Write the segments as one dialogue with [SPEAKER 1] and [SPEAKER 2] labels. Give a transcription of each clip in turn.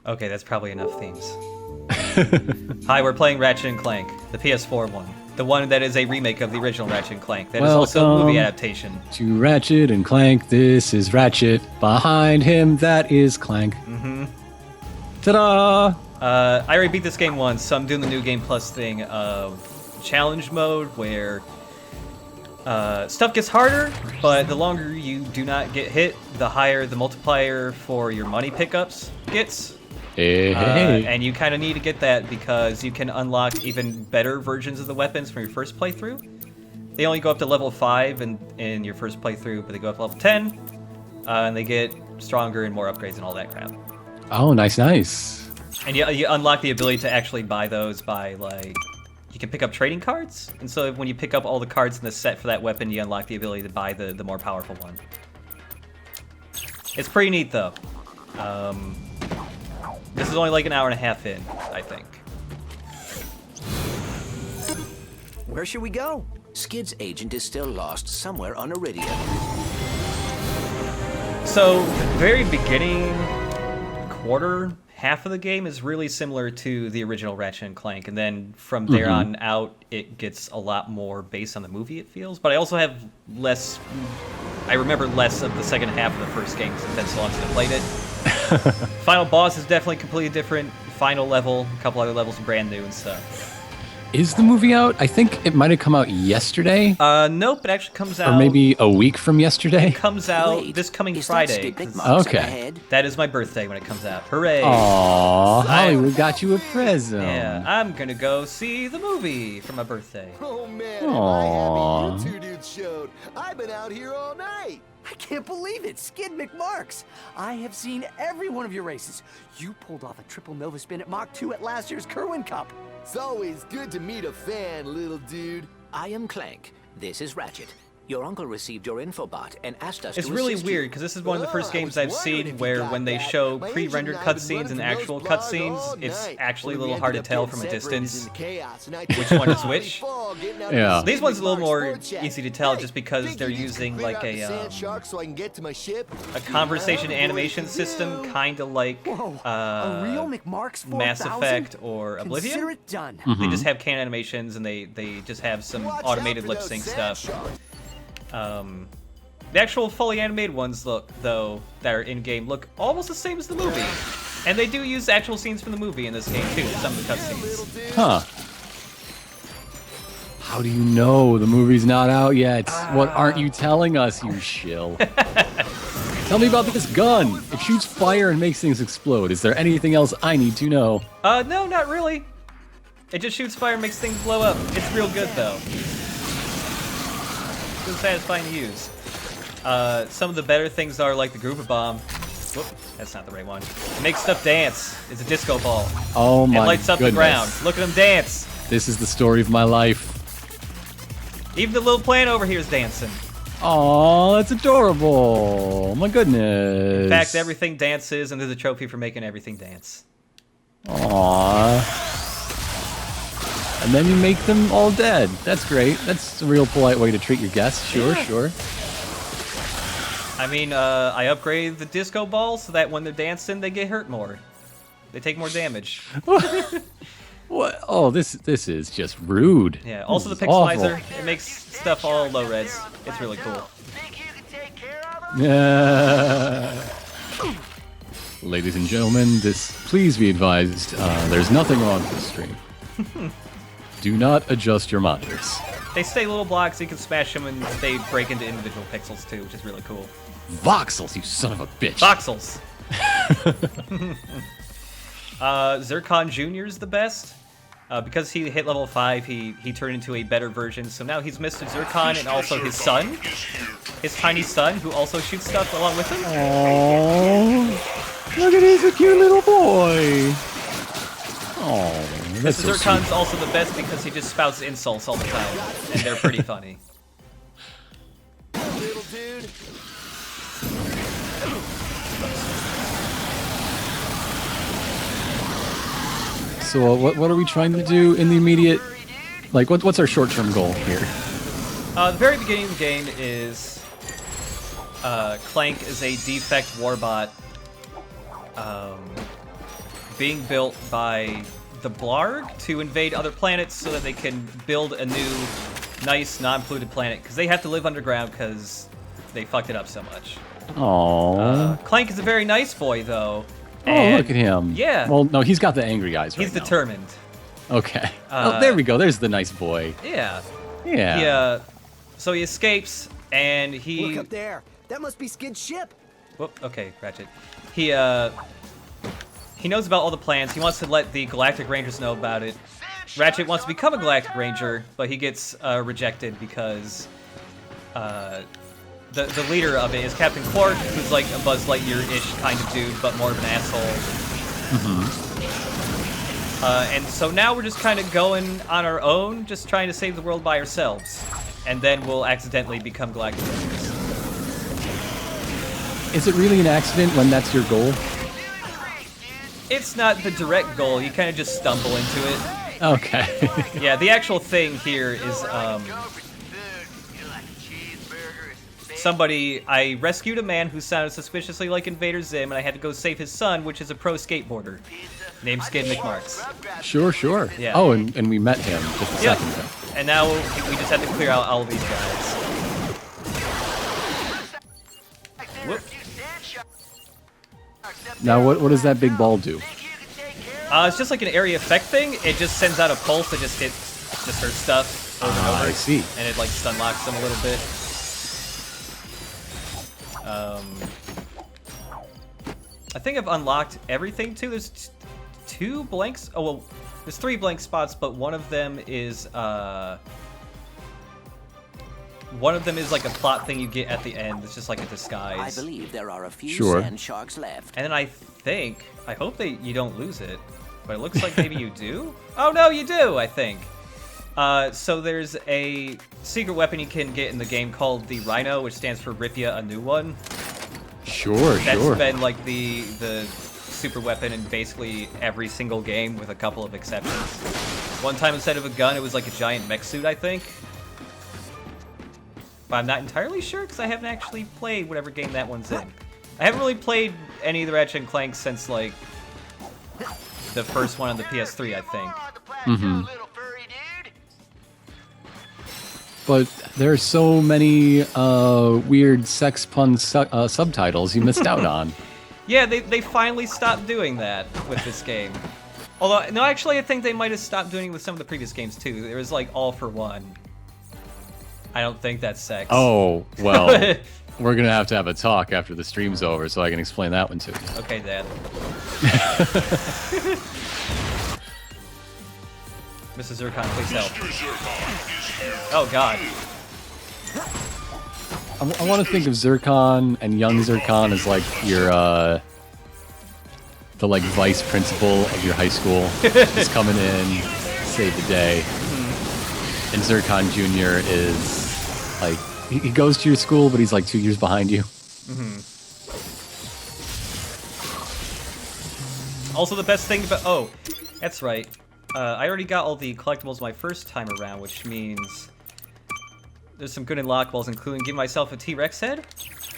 [SPEAKER 1] Okay, that's probably enough themes. Hi, we're playing Ratchet and Clank, the PS4 one. The one that is a remake of the original Ratchet and Clank. That is also a movie adaptation.
[SPEAKER 2] To Ratchet and Clank, this is Ratchet. Behind him, that is Clank.
[SPEAKER 1] Mm-hmm.
[SPEAKER 2] Ta-da!
[SPEAKER 1] I already beat this game once, so I'm doing the new Game Plus thing of challenge mode, where stuff gets harder, but the longer you do not get hit, the higher the multiplier for your money pickups gets.
[SPEAKER 2] Hey.
[SPEAKER 1] And you kind of need to get that because you can unlock even better versions of the weapons from your first playthrough. They only go up to level 5 in your first playthrough, but they go up to level 10, and they get stronger and more upgrades and all that crap.
[SPEAKER 2] Oh, nice.
[SPEAKER 1] And you unlock the ability to actually buy those by, like, you can pick up trading cards, and so when you pick up all the cards in the set for that weapon, you unlock the ability to buy the more powerful one. It's pretty neat, though. This is only like an hour and a half in, I think.
[SPEAKER 3] Where should we go? Skid's agent is still lost somewhere on Iridia.
[SPEAKER 1] So, the very beginning half of the game is really similar to the original Ratchet and Clank, and then from there on out, it gets a lot more based on the movie, it feels. But I also have I remember less of the second half of the first game since that's so long since I played it. Final boss is definitely completely different. Final level, a couple other levels are brand new and stuff.
[SPEAKER 2] Is the movie out? I think it might have come out yesterday.
[SPEAKER 1] Nope, it actually comes out...
[SPEAKER 2] Or maybe a week from yesterday?
[SPEAKER 1] It comes out this coming Friday.
[SPEAKER 2] Okay.
[SPEAKER 1] That is my birthday when it comes out. Hooray!
[SPEAKER 2] Aww, Hollywood got you a present.
[SPEAKER 1] Yeah, I'm gonna go see the movie for my birthday.
[SPEAKER 4] Oh man,
[SPEAKER 2] Aww.
[SPEAKER 4] am I happy you two dudes showed. I've been out here all night.
[SPEAKER 5] I can't believe it, Skid McMarks. I have seen every one of your races. You pulled off a triple Nova spin at Mach 2 at last year's Kerwin Cup.
[SPEAKER 4] It's always good to meet a fan, little dude.
[SPEAKER 3] I am Clank. This is Ratchet. Your uncle received your infobot and asked us
[SPEAKER 1] It's
[SPEAKER 3] to
[SPEAKER 1] really
[SPEAKER 3] assist
[SPEAKER 1] weird
[SPEAKER 3] you.
[SPEAKER 1] because this is one of the first games I've seen where when they show pre-rendered cutscenes and actual cutscenes, it's actually a little hard to tell from a distance which one is which.
[SPEAKER 2] Yeah.
[SPEAKER 1] These ones are a little more easy to tell just because they're using like a conversation animation system, kind of like
[SPEAKER 5] a real McMarks 4000?
[SPEAKER 1] Mass Effect or
[SPEAKER 5] Consider
[SPEAKER 1] Oblivion.
[SPEAKER 5] it done.
[SPEAKER 1] They just have can animations and they just have some automated lip sync stuff. The actual fully animated ones, that are in-game, look almost the same as the movie. And they do use actual scenes from the movie in this game, too, some of the cutscenes.
[SPEAKER 2] Huh. How do you know the movie's not out yet? What aren't you telling us, you shill? Tell me about this gun. It shoots fire and makes things explode. Is there anything else I need to know?
[SPEAKER 1] No, not really. It just shoots fire and makes things blow up. It's real good, though. It's satisfying to use. Some of the better things are like the grouper bomb. Whoop, that's not the right one. It makes stuff dance. It's a disco ball.
[SPEAKER 2] Oh my
[SPEAKER 1] It lights up
[SPEAKER 2] goodness.
[SPEAKER 1] the ground. Look at them dance.
[SPEAKER 2] This is the story of my life.
[SPEAKER 1] Even the little plant over here is dancing.
[SPEAKER 2] Aw, that's adorable. My goodness.
[SPEAKER 1] In fact, everything dances, and there's a trophy for making everything dance.
[SPEAKER 2] Aww. And then you make them all dead. That's great. That's a real polite way to treat your guests. Sure, sure.
[SPEAKER 1] I mean, I upgraded the disco ball so that when they're dancing, they get hurt more. They take more damage.
[SPEAKER 2] What? Oh, this is just rude.
[SPEAKER 1] Yeah, also the
[SPEAKER 2] This is awful.
[SPEAKER 1] pixelizer, it makes stuff all low res. It's really cool.
[SPEAKER 2] Ladies and gentlemen, please be advised, there's nothing wrong with this stream. Do not adjust your monitors.
[SPEAKER 1] They stay little blocks, you can smash them, and they break into individual pixels too, which is really cool.
[SPEAKER 2] Voxels, you son of a bitch.
[SPEAKER 1] Voxels! Zircon Jr. is the best. Because he hit level 5, he turned into a better version, so now he's Mr. Zircon and also his son. His tiny son, who also shoots stuff along with him.
[SPEAKER 2] Aww. Look at he's a cute little boy. Oh, that's
[SPEAKER 1] Mr.
[SPEAKER 2] so
[SPEAKER 1] Zircon's
[SPEAKER 2] sweet.
[SPEAKER 1] also the best because he just spouts insults all the time, and they're pretty funny.
[SPEAKER 4] Little dude.
[SPEAKER 2] So what are we trying to do in the immediate, like what's our short-term goal here?
[SPEAKER 1] The very beginning of the game is Clank is a defect warbot being built by the Blarg to invade other planets so that they can build a new, nice, non-polluted planet. Because they have to live underground because they fucked it up so much.
[SPEAKER 2] Aww.
[SPEAKER 1] Clank is a very nice boy, though.
[SPEAKER 2] Oh, look at him.
[SPEAKER 1] Yeah.
[SPEAKER 2] Well, no, he's got the angry eyes right
[SPEAKER 1] He's
[SPEAKER 2] now.
[SPEAKER 1] determined.
[SPEAKER 2] Okay. Oh, there we go. There's the nice boy.
[SPEAKER 1] Yeah.
[SPEAKER 2] Yeah.
[SPEAKER 1] So he escapes, and he...
[SPEAKER 5] Look up there. That must be Skid's ship.
[SPEAKER 1] Whoop, okay, Ratchet. He knows about all the plans. He wants to let the Galactic Rangers know about it. Ratchet wants to become a Galactic Ranger, but he gets rejected because the leader of it is Captain Quark, who's like a Buzz Lightyear-ish kind of dude, but more of an asshole. And so now we're just kind of going on our own, just trying to save the world by ourselves. And then we'll accidentally become Galactic Rangers.
[SPEAKER 2] Is it really an accident when that's your goal?
[SPEAKER 1] It's not the direct goal, you kind of just stumble into it.
[SPEAKER 2] Okay.
[SPEAKER 1] Yeah, the actual thing here is, I rescued a man who sounded suspiciously like Invader Zim, and I had to go save his son, which is a pro skateboarder, named Skid McMarks.
[SPEAKER 2] Sure.
[SPEAKER 1] Yeah.
[SPEAKER 2] Oh, and we met him just a second ago.
[SPEAKER 1] And now we just have to clear out all of these guys. Whoop.
[SPEAKER 2] Now, what does that big ball do?
[SPEAKER 1] It's just like an area effect thing. It just sends out a pulse that just hurts stuff over and over.
[SPEAKER 2] I see.
[SPEAKER 1] And it like stun locks them a little bit. I think I've unlocked everything too. There's two blanks. Oh well, there's 3 blank spots, but one of them is like a plot thing you get at the end. It's just like a disguise.
[SPEAKER 3] I believe there are a few
[SPEAKER 2] Sure.
[SPEAKER 3] sand sharks left.
[SPEAKER 1] And then I hope you don't lose it, but it looks like maybe you do. Oh no, you do, I think. So there's a secret weapon you can get in the game called the Rhino, which stands for Rip Ya a New One.
[SPEAKER 2] Sure.
[SPEAKER 1] That's been like the super weapon in basically every single game, with a couple of exceptions. One time instead of a gun, it was like a giant mech suit, I think. But I'm not entirely sure because I haven't actually played whatever game that one's in. I haven't really played any of the Ratchet and Clank since like the first one on the PS3, I think.
[SPEAKER 2] Mm-hmm. But there are so many weird sex pun subtitles you missed out on.
[SPEAKER 1] Yeah, they finally stopped doing that with this game. Although, no, actually, I think they might have stopped doing it with some of the previous games too. There was like All for One. I don't think that's sex.
[SPEAKER 2] Oh, well, we're going to have a talk after the stream's over so I can explain that one to you.
[SPEAKER 1] Okay, Dad. Mrs. Zircon, please help. Oh, God.
[SPEAKER 2] I want to think of Zircon and young Zircon as like your, the like vice principal of your high school. Just coming in, save the day. And Zircon Jr. is like, he goes to your school, but he's like 2 years behind you.
[SPEAKER 1] Also, the best thing about... Oh, that's right. I already got all the collectibles my first time around, which means there's some good unlockables, including give myself a T-Rex head.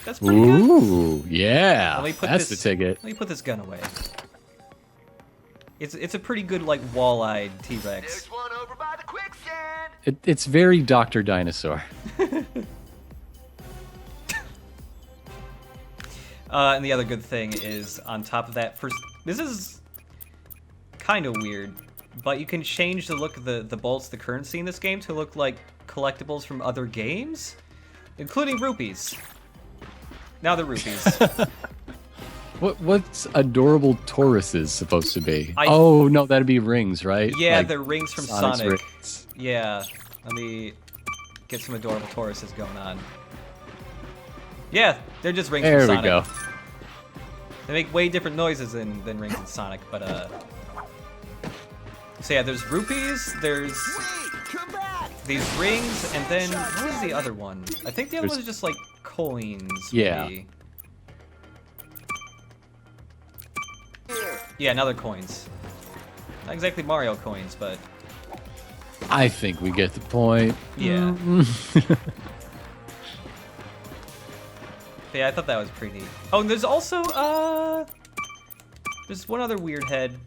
[SPEAKER 1] That's pretty good.
[SPEAKER 2] Ooh, yeah.
[SPEAKER 1] Let me put
[SPEAKER 2] That's
[SPEAKER 1] this,
[SPEAKER 2] the ticket.
[SPEAKER 1] Let me put this gun away. It's a pretty good, like, wall-eyed T-Rex.
[SPEAKER 4] There's one over by the quicksand.
[SPEAKER 2] It's very Dr. Dinosaur.
[SPEAKER 1] And the other good thing is, on top of that, this is kind of weird, but you can change the look of the bolts, the currency in this game, to look like collectibles from other games, including rupees. Now they're rupees.
[SPEAKER 2] What's adorable Tauruses supposed to be? Oh, no, that'd be rings, right?
[SPEAKER 1] Yeah,
[SPEAKER 2] like
[SPEAKER 1] they're rings from
[SPEAKER 2] Sonic's
[SPEAKER 1] Sonic.
[SPEAKER 2] rings.
[SPEAKER 1] Yeah, let me get some adorable Tauruses going on. Yeah, they're just rings
[SPEAKER 2] There
[SPEAKER 1] from
[SPEAKER 2] we
[SPEAKER 1] Sonic.
[SPEAKER 2] go.
[SPEAKER 1] They make way different noises than rings in Sonic, but so yeah, there's rupees, there's
[SPEAKER 4] Come back.
[SPEAKER 1] these rings, and then what was the other one? I think the other one is just like coins.
[SPEAKER 2] Yeah.
[SPEAKER 1] Maybe. Yeah, now they're coins. Not exactly Mario coins, but
[SPEAKER 2] I think we get the point.
[SPEAKER 1] yeah. Yeah, I thought that was pretty neat. Oh, and there's also There's one other weird head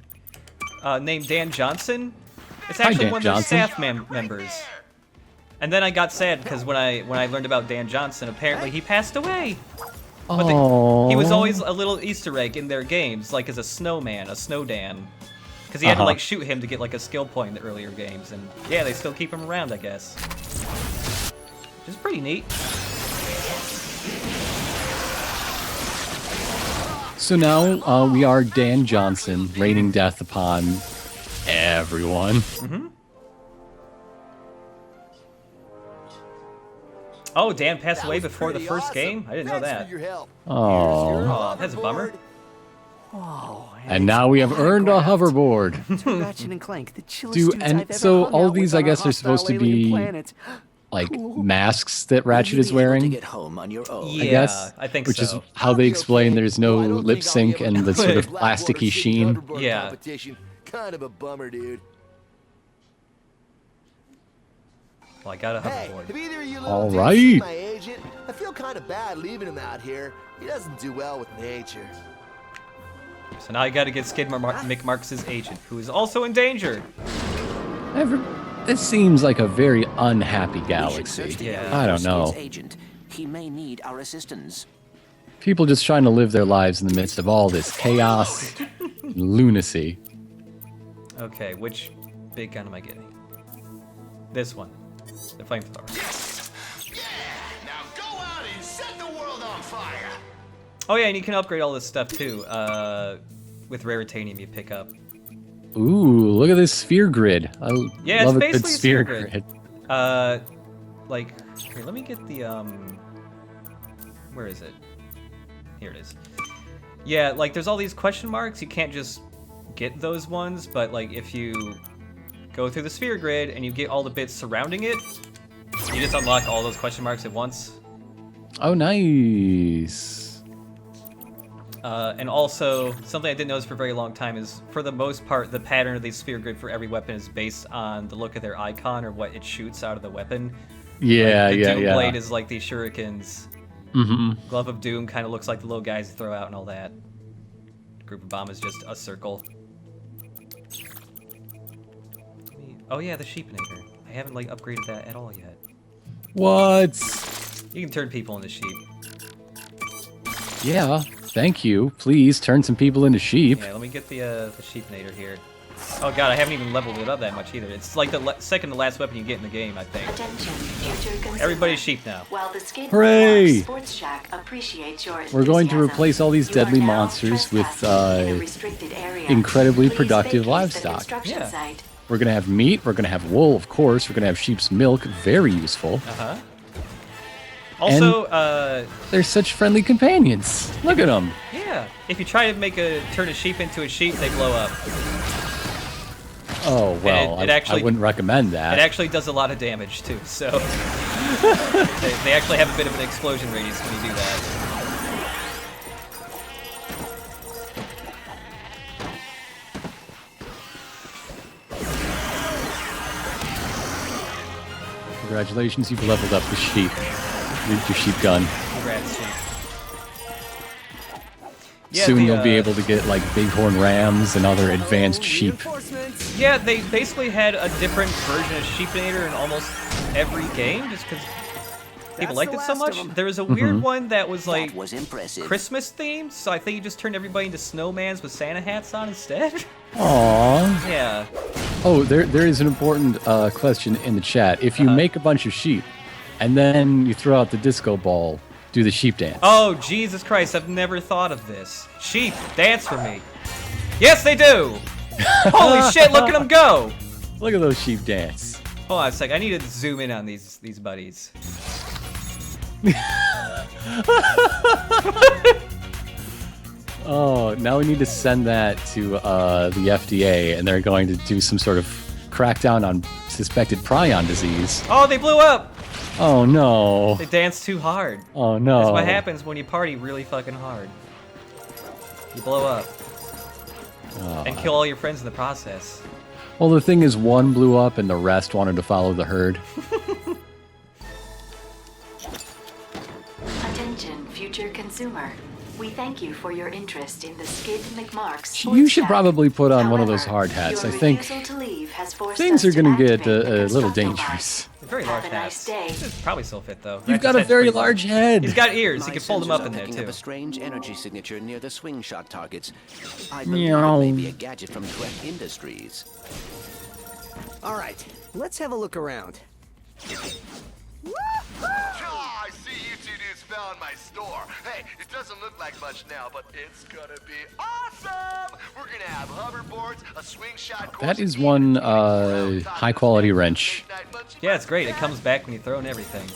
[SPEAKER 1] named Dan Johnson. It's
[SPEAKER 2] Hi,
[SPEAKER 1] actually
[SPEAKER 2] Dan
[SPEAKER 1] one of their
[SPEAKER 2] Johnson.
[SPEAKER 1] staff members. And then I got sad because when I learned about Dan Johnson, apparently he passed away. But
[SPEAKER 2] Oh.
[SPEAKER 1] he was always a little Easter egg in their games, like as a snowman, a snow Dan. Because he had to like shoot him to get like a skill point in the earlier games, and yeah, they still keep him around, I guess. Which is pretty neat.
[SPEAKER 2] So now we are Dan Johnson, raining death upon everyone.
[SPEAKER 1] Mm-hmm. Oh, Dan passed away before the first game? I didn't know that. Oh, that's a bummer.
[SPEAKER 5] Oh,
[SPEAKER 2] And now we have earned a hoverboard.
[SPEAKER 5] to Ratchet and Clank, the chillest
[SPEAKER 2] Dude,
[SPEAKER 5] dudes
[SPEAKER 2] and
[SPEAKER 5] I've ever
[SPEAKER 2] so
[SPEAKER 5] hung
[SPEAKER 2] all
[SPEAKER 5] out
[SPEAKER 2] these,
[SPEAKER 5] with
[SPEAKER 2] I
[SPEAKER 5] on
[SPEAKER 2] guess,
[SPEAKER 5] a
[SPEAKER 2] are supposed to
[SPEAKER 5] hostile alien
[SPEAKER 2] be
[SPEAKER 5] planet.
[SPEAKER 2] like
[SPEAKER 5] Cool.
[SPEAKER 2] masks that Ratchet
[SPEAKER 3] Will
[SPEAKER 2] is
[SPEAKER 3] you be able to
[SPEAKER 2] wearing.
[SPEAKER 3] get home on your own?
[SPEAKER 1] Yeah,
[SPEAKER 2] I guess,
[SPEAKER 1] I think
[SPEAKER 2] which is
[SPEAKER 1] so.
[SPEAKER 2] how they explain there's no
[SPEAKER 4] Well, I don't
[SPEAKER 2] lip
[SPEAKER 4] think I'll be
[SPEAKER 2] sync
[SPEAKER 4] able
[SPEAKER 2] and
[SPEAKER 4] to
[SPEAKER 2] the sort of
[SPEAKER 4] do Blackwater
[SPEAKER 2] plasticky
[SPEAKER 4] City
[SPEAKER 2] sheen.
[SPEAKER 4] Thunderbird
[SPEAKER 1] Yeah.
[SPEAKER 4] competition. Kind of a bummer, dude.
[SPEAKER 1] Well, I got a
[SPEAKER 4] Hey,
[SPEAKER 1] hoverboard.
[SPEAKER 4] have either of you
[SPEAKER 2] All
[SPEAKER 4] little dudes seen
[SPEAKER 2] right.
[SPEAKER 4] my agent? I feel kind of bad leaving him out here. He doesn't do well with nature.
[SPEAKER 1] So now I gotta get Skid McMarks' agent, who is also in danger.
[SPEAKER 2] This seems like a very unhappy
[SPEAKER 3] We should
[SPEAKER 2] galaxy.
[SPEAKER 3] search the
[SPEAKER 1] Yeah.
[SPEAKER 3] area
[SPEAKER 2] I don't
[SPEAKER 3] for
[SPEAKER 2] know.
[SPEAKER 3] Skid's agent. He may need our assistance.
[SPEAKER 2] People just trying to live their lives in the midst of all this chaos and lunacy.
[SPEAKER 1] Okay, which big gun am I getting? This one. The flamethrower.
[SPEAKER 4] Now go out and set the world on fire.
[SPEAKER 1] Oh yeah, and you can upgrade all this stuff too. With raritanium you pick up.
[SPEAKER 2] Ooh, look at this sphere grid. I
[SPEAKER 1] Yeah,
[SPEAKER 2] love
[SPEAKER 1] it's
[SPEAKER 2] a good
[SPEAKER 1] basically a
[SPEAKER 2] sphere
[SPEAKER 1] sphere grid.
[SPEAKER 2] grid.
[SPEAKER 1] Like, here, let me get the, where is it? Here it is. Yeah, like, there's all these question marks. You can't just get those ones, but, like, if you go through the sphere grid and you get all the bits surrounding it, you just unlock all those question marks at once.
[SPEAKER 2] Oh, nice.
[SPEAKER 1] And also, something I didn't notice for a very long time is, for the most part, the pattern of the sphere grid for every weapon is based on the look of their icon or what it shoots out of the weapon.
[SPEAKER 2] Yeah,
[SPEAKER 1] Like, the
[SPEAKER 2] yeah,
[SPEAKER 1] Doom
[SPEAKER 2] yeah.
[SPEAKER 1] blade is like these shurikens.
[SPEAKER 2] Mm-hmm.
[SPEAKER 1] Glove of Doom kind of looks like the little guys you throw out and all that. Group of Bomb is just a circle. Oh yeah, the Sheepinator. I haven't like upgraded that at all yet.
[SPEAKER 2] What?
[SPEAKER 1] You can turn people into sheep.
[SPEAKER 2] Yeah, thank you. Please turn some people into sheep.
[SPEAKER 1] Yeah, let me get the Sheepinator here. Oh god, I haven't even leveled it up that much either. It's like the second to last weapon you get in the game, I think.
[SPEAKER 6] Attention, future consumer.
[SPEAKER 1] Everybody's sheep now.
[SPEAKER 6] While the Skid
[SPEAKER 2] Hooray!
[SPEAKER 6] Sports Shack appreciates your
[SPEAKER 2] We're going to
[SPEAKER 6] enthusiasm,
[SPEAKER 2] replace all these
[SPEAKER 6] you are
[SPEAKER 2] deadly
[SPEAKER 6] now
[SPEAKER 2] monsters with,
[SPEAKER 6] trespassing in a restricted area.
[SPEAKER 2] incredibly
[SPEAKER 6] Please
[SPEAKER 2] productive
[SPEAKER 6] vacate the
[SPEAKER 2] livestock.
[SPEAKER 6] construction
[SPEAKER 1] Yeah.
[SPEAKER 6] site.
[SPEAKER 2] We're gonna have meat. We're gonna have wool, of course. We're gonna have sheep's milk. Very useful.
[SPEAKER 1] Uh-huh. Also,
[SPEAKER 2] They're such friendly companions. Look at them.
[SPEAKER 1] yeah, if you try to turn a sheep into a sheep, they blow up.
[SPEAKER 2] Oh well,
[SPEAKER 1] it actually-
[SPEAKER 2] I wouldn't recommend
[SPEAKER 1] It
[SPEAKER 2] that.
[SPEAKER 1] actually does a lot of damage too, so they actually have a bit of an explosion radius when you do that.
[SPEAKER 2] Congratulations, you've leveled up the sheep. Your sheep gun.
[SPEAKER 1] Congrats, sheep. Yeah,
[SPEAKER 2] Soon
[SPEAKER 1] the,
[SPEAKER 2] you'll be able to get like bighorn rams and other advanced sheep.
[SPEAKER 5] Reinforcements.
[SPEAKER 1] Yeah, they basically had a different version of Sheepinator in almost every game, just because people
[SPEAKER 5] That's
[SPEAKER 1] liked
[SPEAKER 5] the
[SPEAKER 1] it so
[SPEAKER 5] last
[SPEAKER 1] much.
[SPEAKER 5] of 'em.
[SPEAKER 1] There was a weird
[SPEAKER 2] Mm-hmm.
[SPEAKER 1] one that was like
[SPEAKER 3] That was impressive.
[SPEAKER 1] Christmas themed, so I think you just turned everybody into snowmans with Santa hats on instead.
[SPEAKER 2] Aww.
[SPEAKER 1] Yeah.
[SPEAKER 2] Oh, there is an important question in the chat. If you make a bunch of sheep and then you throw out the disco ball, do the sheep dance.
[SPEAKER 1] Oh, Jesus Christ, I've never thought of this. Sheep, dance for me. Yes, they do! Holy shit, look at them go!
[SPEAKER 2] Look at those sheep dance.
[SPEAKER 1] Hold on a sec, I need to zoom in on these buddies.
[SPEAKER 2] Oh, now we need to send that to the FDA, and they're going to do some sort of crackdown on suspected prion disease.
[SPEAKER 1] Oh, they blew up!
[SPEAKER 2] Oh no.
[SPEAKER 1] They danced too hard.
[SPEAKER 2] Oh no.
[SPEAKER 1] That's what happens when you party really fucking hard. You blow up. And kill all your friends in the process.
[SPEAKER 2] Well, the thing is, one blew up and the rest wanted to follow the herd.
[SPEAKER 6] Attention, future consumer. We thank you for your interest in the Skid McMarks.
[SPEAKER 2] You should probably put on one of those hard hats. I think things are going to get a little dangerous.
[SPEAKER 1] Very large
[SPEAKER 6] Have a nice
[SPEAKER 1] hats.
[SPEAKER 6] day.
[SPEAKER 1] This probably still fit though.
[SPEAKER 2] You've got a very large head.
[SPEAKER 1] He's got ears. He
[SPEAKER 3] My
[SPEAKER 1] can fold them
[SPEAKER 3] sensors
[SPEAKER 1] up
[SPEAKER 3] are
[SPEAKER 1] in there
[SPEAKER 3] picking
[SPEAKER 1] too.
[SPEAKER 3] up a strange energy signature near the swing shot targets. I believe it may be a gadget from Clank Industries.
[SPEAKER 5] All right, let's have a look around.
[SPEAKER 4] Ah, I see you two dudes found my store. Hey, it doesn't look like much now, but it's gonna be awesome! We're gonna have hoverboards, a swing shot course.
[SPEAKER 2] That is one high quality wrench.
[SPEAKER 1] Yeah, it's great. It comes back when you throw in everything.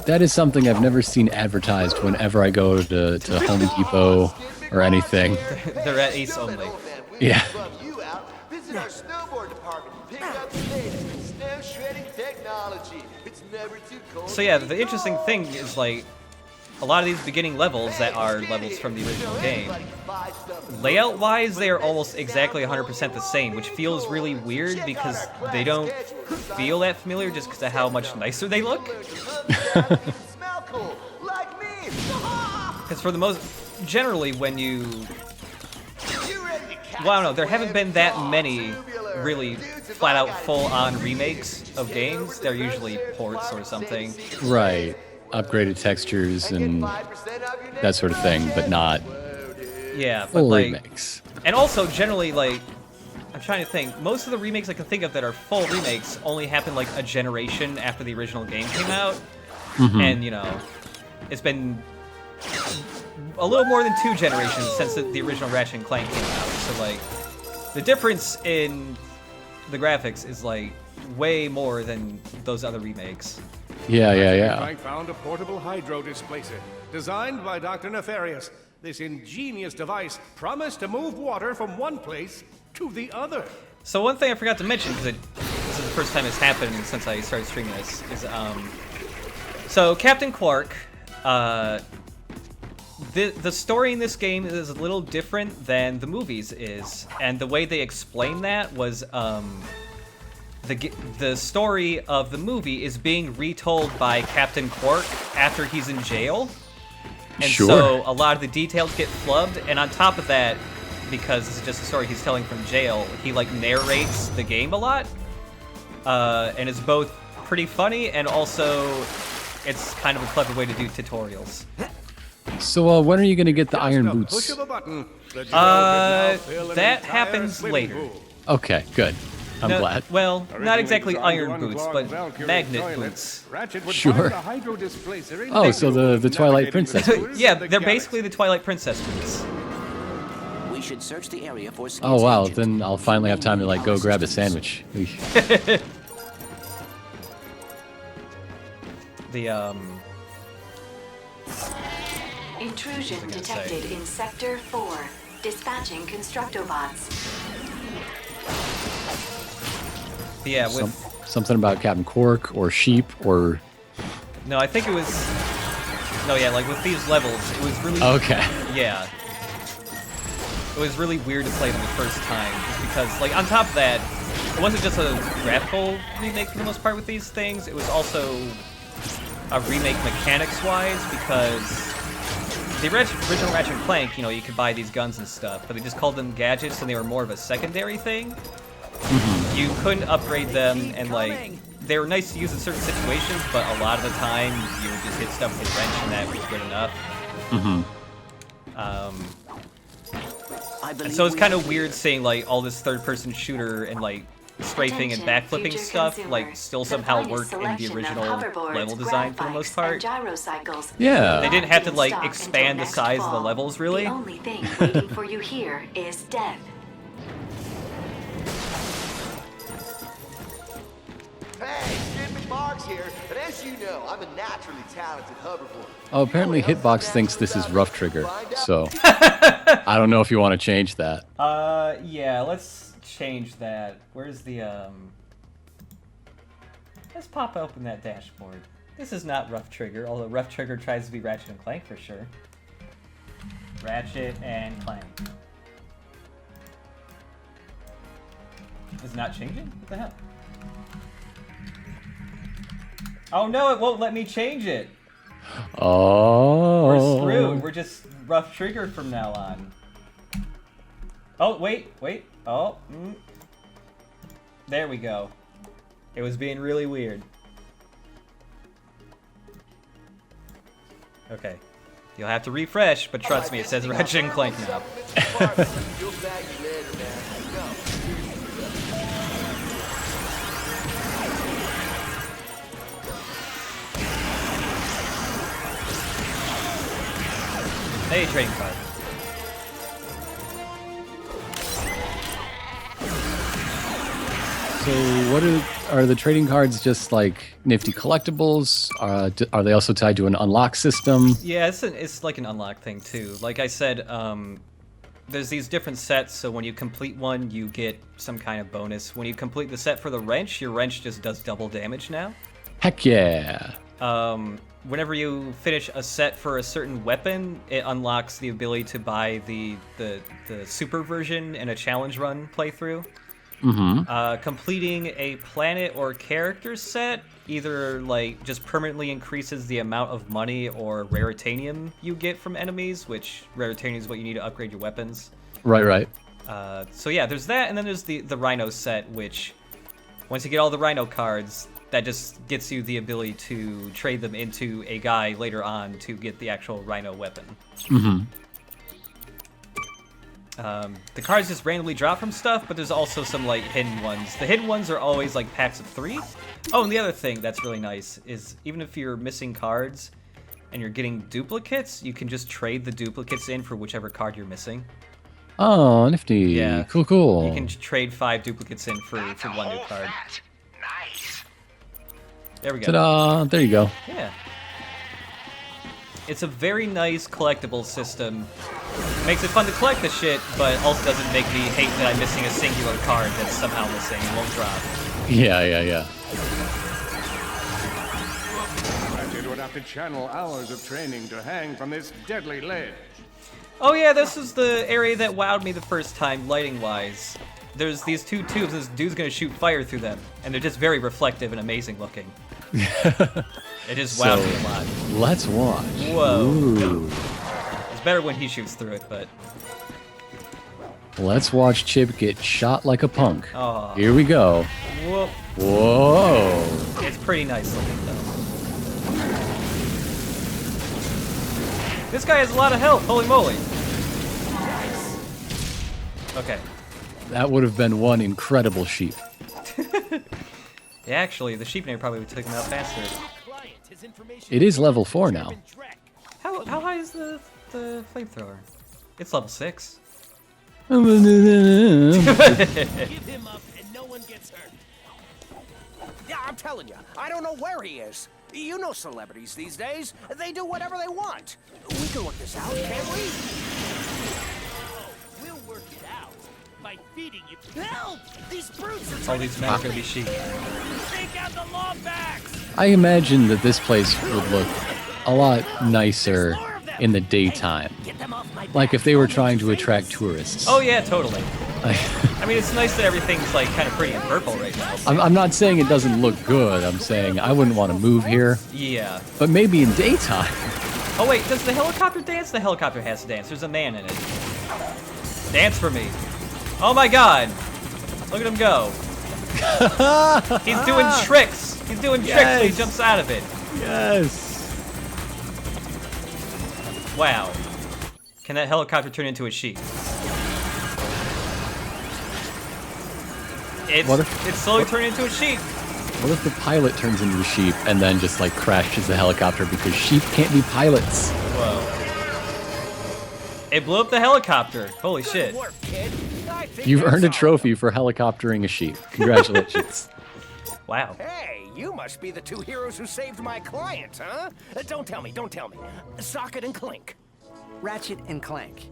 [SPEAKER 2] That is something I've never seen advertised whenever I go to Home Depot or anything.
[SPEAKER 1] They're at Ace only.
[SPEAKER 2] Yeah.
[SPEAKER 4] You out. Visit our snowboard department. Pick up the latest snow shredding technology. It's never too cold.
[SPEAKER 1] So yeah, the interesting thing is like a lot of these beginning levels that are levels from the original game, layout-wise, they are almost exactly 100% the same, which feels really weird because they don't feel that familiar just because of how much nicer they look. Because for the most, generally when you, well, I don't know, there haven't been that many really flat-out full-on remakes of games. They're usually ports or something.
[SPEAKER 2] Right. Upgraded textures and that sort of thing, but not
[SPEAKER 1] Yeah, but
[SPEAKER 2] full
[SPEAKER 1] like,
[SPEAKER 2] remakes.
[SPEAKER 1] and also generally like, I'm trying to think, most of the remakes I can think of that are full remakes only happen like a generation after the original game came out. And, you know, it's been a little more than 2 generations since the original Ratchet and Clank came out. So, like, the difference in the graphics is, like, way more than those other remakes.
[SPEAKER 2] Yeah.
[SPEAKER 7] Clank found a portable hydro displacer, designed by Dr. Nefarious. This ingenious device promised to move water from one place to the other.
[SPEAKER 1] So one thing I forgot to mention, because this is the first time it's happened since I started streaming this, is, so Captain Quark, the story in this game is a little different than the movies is, and the way they explained that was, the story of the movie is being retold by Captain Quark after he's in jail. And so a lot of the details get flubbed, and on top of that, because this is just a story he's telling from jail, he like narrates the game a lot. And it's both pretty funny and also it's kind of a clever way to do tutorials.
[SPEAKER 2] So when are you going to get the iron
[SPEAKER 7] Just a
[SPEAKER 2] boots?
[SPEAKER 7] push of a button, the drone can now fill an
[SPEAKER 1] That
[SPEAKER 7] entire
[SPEAKER 1] happens
[SPEAKER 7] swimming
[SPEAKER 1] later.
[SPEAKER 7] pool.
[SPEAKER 2] Okay, good. I'm
[SPEAKER 1] No,
[SPEAKER 2] glad.
[SPEAKER 1] Well, not
[SPEAKER 7] Originally
[SPEAKER 1] exactly
[SPEAKER 7] designed to
[SPEAKER 1] iron boots,
[SPEAKER 7] unclog
[SPEAKER 1] but
[SPEAKER 7] Valkyrie's
[SPEAKER 1] magnet
[SPEAKER 7] toilet,
[SPEAKER 1] boots.
[SPEAKER 7] Ratchet would
[SPEAKER 2] Sure.
[SPEAKER 7] find the hydro displacer in
[SPEAKER 2] Oh, so the
[SPEAKER 7] Vancouver,
[SPEAKER 2] Twilight
[SPEAKER 7] navigating
[SPEAKER 2] Princess
[SPEAKER 7] the
[SPEAKER 2] boots.
[SPEAKER 7] tours
[SPEAKER 1] Yeah,
[SPEAKER 7] of the
[SPEAKER 1] they're
[SPEAKER 7] galaxy.
[SPEAKER 1] basically the Twilight Princess boots.
[SPEAKER 3] We should search the area for Skid's
[SPEAKER 2] Oh wow,
[SPEAKER 3] agent.
[SPEAKER 2] then I'll finally have time to like go grab a sandwich.
[SPEAKER 1] The
[SPEAKER 6] Intrusion
[SPEAKER 1] gonna
[SPEAKER 6] detected in Sector 4. Dispatching Constructobots.
[SPEAKER 1] yeah, with
[SPEAKER 2] Something about Captain Quark or sheep or
[SPEAKER 1] no, I think it was no, yeah, like with these levels, it was really
[SPEAKER 2] okay.
[SPEAKER 1] yeah. It was really weird to play them the first time, just because, like, on top of that, it wasn't just a graphical remake for the most part with these things, it was also a remake mechanics-wise, because the original Ratchet and Clank, you know, you could buy these guns and stuff, but they just called them gadgets and they were more of a secondary thing. You couldn't upgrade them, and, like, they were nice to use in certain situations, but a lot of the time, you would just hit stuff with a wrench and that was good enough. And so it's kind of weird seeing like all this third-person shooter and like strafing and backflipping stuff like still somehow work in the original level design for the most part.
[SPEAKER 2] Yeah.
[SPEAKER 1] They didn't have to like expand the size of the levels really.
[SPEAKER 6] The only thing waiting for you here is death.
[SPEAKER 4] Hey, Skid McMarks here, and as you know, I'm a naturally talented hoverboard.
[SPEAKER 2] Oh, apparently Hitbox thinks this is Rough Trigger, so I don't know if you want to change that.
[SPEAKER 1] Yeah, let's change that. Where's the let's pop open that dashboard. This is not Rough Trigger, although Rough Trigger tries to be Ratchet and Clank for sure. Ratchet and Clank. Is it not changing? What the hell? Oh no, it won't let me change it.
[SPEAKER 2] Oh.
[SPEAKER 1] We're screwed. rough trigger from now on. Oh, wait. Oh, There we go. It was being really weird. Okay. You'll have to refresh, but trust me, it says Ratchet and Clank now. Hey, trading card.
[SPEAKER 2] So what are the trading cards just like nifty collectibles? Are they also tied to an unlock system?
[SPEAKER 1] Yeah, it's like an unlock thing too. Like I said, there's these different sets, so when you complete one, you get some kind of bonus. When you complete the set for the wrench, your wrench just does double damage now.
[SPEAKER 2] Heck yeah.
[SPEAKER 1] Whenever you finish a set for a certain weapon, it unlocks the ability to buy the super version in a challenge run playthrough. Completing a planet or character set either like just permanently increases the amount of money or raritanium you get from enemies, which raritanium is what you need to upgrade your weapons.
[SPEAKER 2] Right.
[SPEAKER 1] So yeah, there's that, and then there's the Rhino set, which once you get all the Rhino cards, that just gets you the ability to trade them into a guy later on to get the actual Rhino weapon. The cards just randomly drop from stuff, but there's also some like hidden ones. The hidden ones are always like packs of 3. Oh, and the other thing that's really nice is even if you're missing cards and you're getting duplicates, you can just trade the duplicates in for whichever card you're missing.
[SPEAKER 2] Oh, nifty.
[SPEAKER 1] Yeah.
[SPEAKER 2] Cool.
[SPEAKER 1] You can trade 5 duplicates in for one new card.
[SPEAKER 4] Nice.
[SPEAKER 1] There we go.
[SPEAKER 2] Ta-da! There you go.
[SPEAKER 1] Yeah. It's a very nice collectible system. Makes it fun to collect the shit, but also doesn't make me hate that I'm missing a singular card that's somehow missing and won't drop.
[SPEAKER 2] Yeah.
[SPEAKER 7] Ratchet would have to channel hours of training to hang from this deadly ledge.
[SPEAKER 1] Oh yeah, this is the area that wowed me the first time, lighting-wise. There's these 2 tubes, and this dude's gonna shoot fire through them, and they're just very reflective and amazing looking. It just wowed me a lot.
[SPEAKER 2] Let's watch.
[SPEAKER 1] Whoa.
[SPEAKER 2] Ooh.
[SPEAKER 1] It's better when he shoots through it, but...
[SPEAKER 2] Let's watch Chip get shot like a punk.
[SPEAKER 1] Aw.
[SPEAKER 2] Here we go.
[SPEAKER 1] Whoa.
[SPEAKER 2] Whoa.
[SPEAKER 1] It's pretty nice looking, though. This guy has a lot of health, holy moly. Okay.
[SPEAKER 2] That would have been one incredible sheep.
[SPEAKER 1] Yeah, actually, the sheep name probably would take him out faster.
[SPEAKER 2] It is level 4 now.
[SPEAKER 1] How high is the flamethrower? It's level 6.
[SPEAKER 8] Give him up and no one gets hurt.
[SPEAKER 5] Yeah, I'm telling you, I don't know where he is. You know celebrities these days. They do whatever they want. We can work this out, can't we?
[SPEAKER 8] Oh, we'll work it out by feeding you. Help! These brutes are
[SPEAKER 1] All
[SPEAKER 8] trying
[SPEAKER 1] these
[SPEAKER 8] to
[SPEAKER 1] men are gonna be sheep.
[SPEAKER 8] take out the Lombax!
[SPEAKER 2] I imagine that this place would look a lot nicer in the daytime.
[SPEAKER 8] Get them off my back.
[SPEAKER 2] Like if they were trying to attract tourists.
[SPEAKER 1] Oh yeah, totally. I mean, it's nice that everything's like kind of pretty and purple right now.
[SPEAKER 2] I'm not saying it doesn't look good. I'm saying I wouldn't want to move here.
[SPEAKER 1] Yeah.
[SPEAKER 2] But maybe in daytime.
[SPEAKER 1] Oh wait, does the helicopter dance? The helicopter has to dance. There's a man in it. Dance for me. Oh my god. Look at him go. He's doing tricks. He's doing tricks when he jumps out of it.
[SPEAKER 2] Yes.
[SPEAKER 1] Wow. Can that helicopter turn into a sheep? It's slowly turning into a sheep.
[SPEAKER 2] What if the pilot turns into a sheep and then just like crashes the helicopter because sheep can't be pilots?
[SPEAKER 1] Whoa. It blew up the helicopter. Holy shit.
[SPEAKER 5] Work, kid. I think
[SPEAKER 2] You've
[SPEAKER 5] you're
[SPEAKER 2] earned a
[SPEAKER 5] solid.
[SPEAKER 2] trophy for helicoptering a sheep. Congratulations.
[SPEAKER 1] Wow.
[SPEAKER 5] Hey, you must be the 2 heroes who saved my client, huh? Don't tell me. Socket and Clink.
[SPEAKER 9] Ratchet and Clank.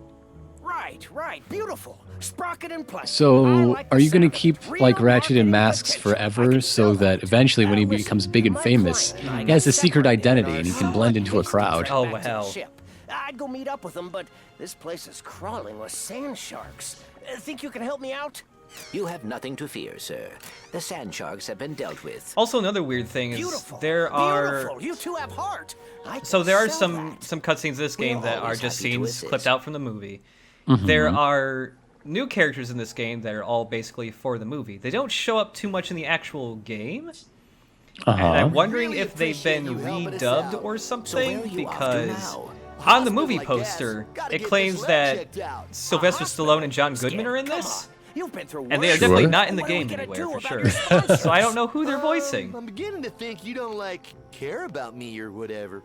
[SPEAKER 5] Right. Beautiful. Sprocket and Plank.
[SPEAKER 2] So,
[SPEAKER 5] I like the
[SPEAKER 2] are you going
[SPEAKER 5] sound
[SPEAKER 2] to
[SPEAKER 5] of
[SPEAKER 2] keep
[SPEAKER 5] real
[SPEAKER 2] like Ratchet in
[SPEAKER 5] marketing
[SPEAKER 2] masks
[SPEAKER 5] potential. I
[SPEAKER 2] forever
[SPEAKER 5] can
[SPEAKER 2] so
[SPEAKER 5] sell
[SPEAKER 2] that eventually when he
[SPEAKER 5] Listen,
[SPEAKER 2] becomes big and
[SPEAKER 5] my
[SPEAKER 2] famous,
[SPEAKER 5] client
[SPEAKER 2] he has a secret
[SPEAKER 5] separated
[SPEAKER 2] identity
[SPEAKER 5] our
[SPEAKER 2] and he can
[SPEAKER 5] solid
[SPEAKER 2] blend into a
[SPEAKER 5] instinct
[SPEAKER 2] crowd?
[SPEAKER 1] Oh,
[SPEAKER 5] back to the
[SPEAKER 1] wow.
[SPEAKER 5] ship. I'd go meet up with them, but this place is crawling with sand sharks. Think you can help me out?
[SPEAKER 3] You have nothing to fear, sir. The sand sharks have been dealt with.
[SPEAKER 1] Also, another weird thing is
[SPEAKER 5] Beautiful.
[SPEAKER 1] there are
[SPEAKER 5] Beautiful. You two have heart. I
[SPEAKER 1] so
[SPEAKER 5] can
[SPEAKER 1] there are
[SPEAKER 5] sell
[SPEAKER 1] some
[SPEAKER 5] that.
[SPEAKER 1] cutscenes in this game that are
[SPEAKER 3] always
[SPEAKER 1] just
[SPEAKER 3] happy to
[SPEAKER 1] scenes
[SPEAKER 3] assist.
[SPEAKER 1] clipped out from the movie. There are new characters in this game that are all basically for the movie. They don't show up too much in the actual game. And I'm wondering if they've been redubbed or something, because on the movie poster, it claims that Sylvester Stallone and John Goodman are in this,
[SPEAKER 5] You've been through
[SPEAKER 1] and they are
[SPEAKER 5] worse.
[SPEAKER 1] definitely not in the
[SPEAKER 5] What are we
[SPEAKER 1] game
[SPEAKER 5] gonna
[SPEAKER 1] anywhere,
[SPEAKER 5] do
[SPEAKER 1] for
[SPEAKER 5] about
[SPEAKER 1] sure.
[SPEAKER 5] your sponsors?
[SPEAKER 1] So I don't know who they're voicing.
[SPEAKER 4] I'm beginning to think you don't, care about me or whatever.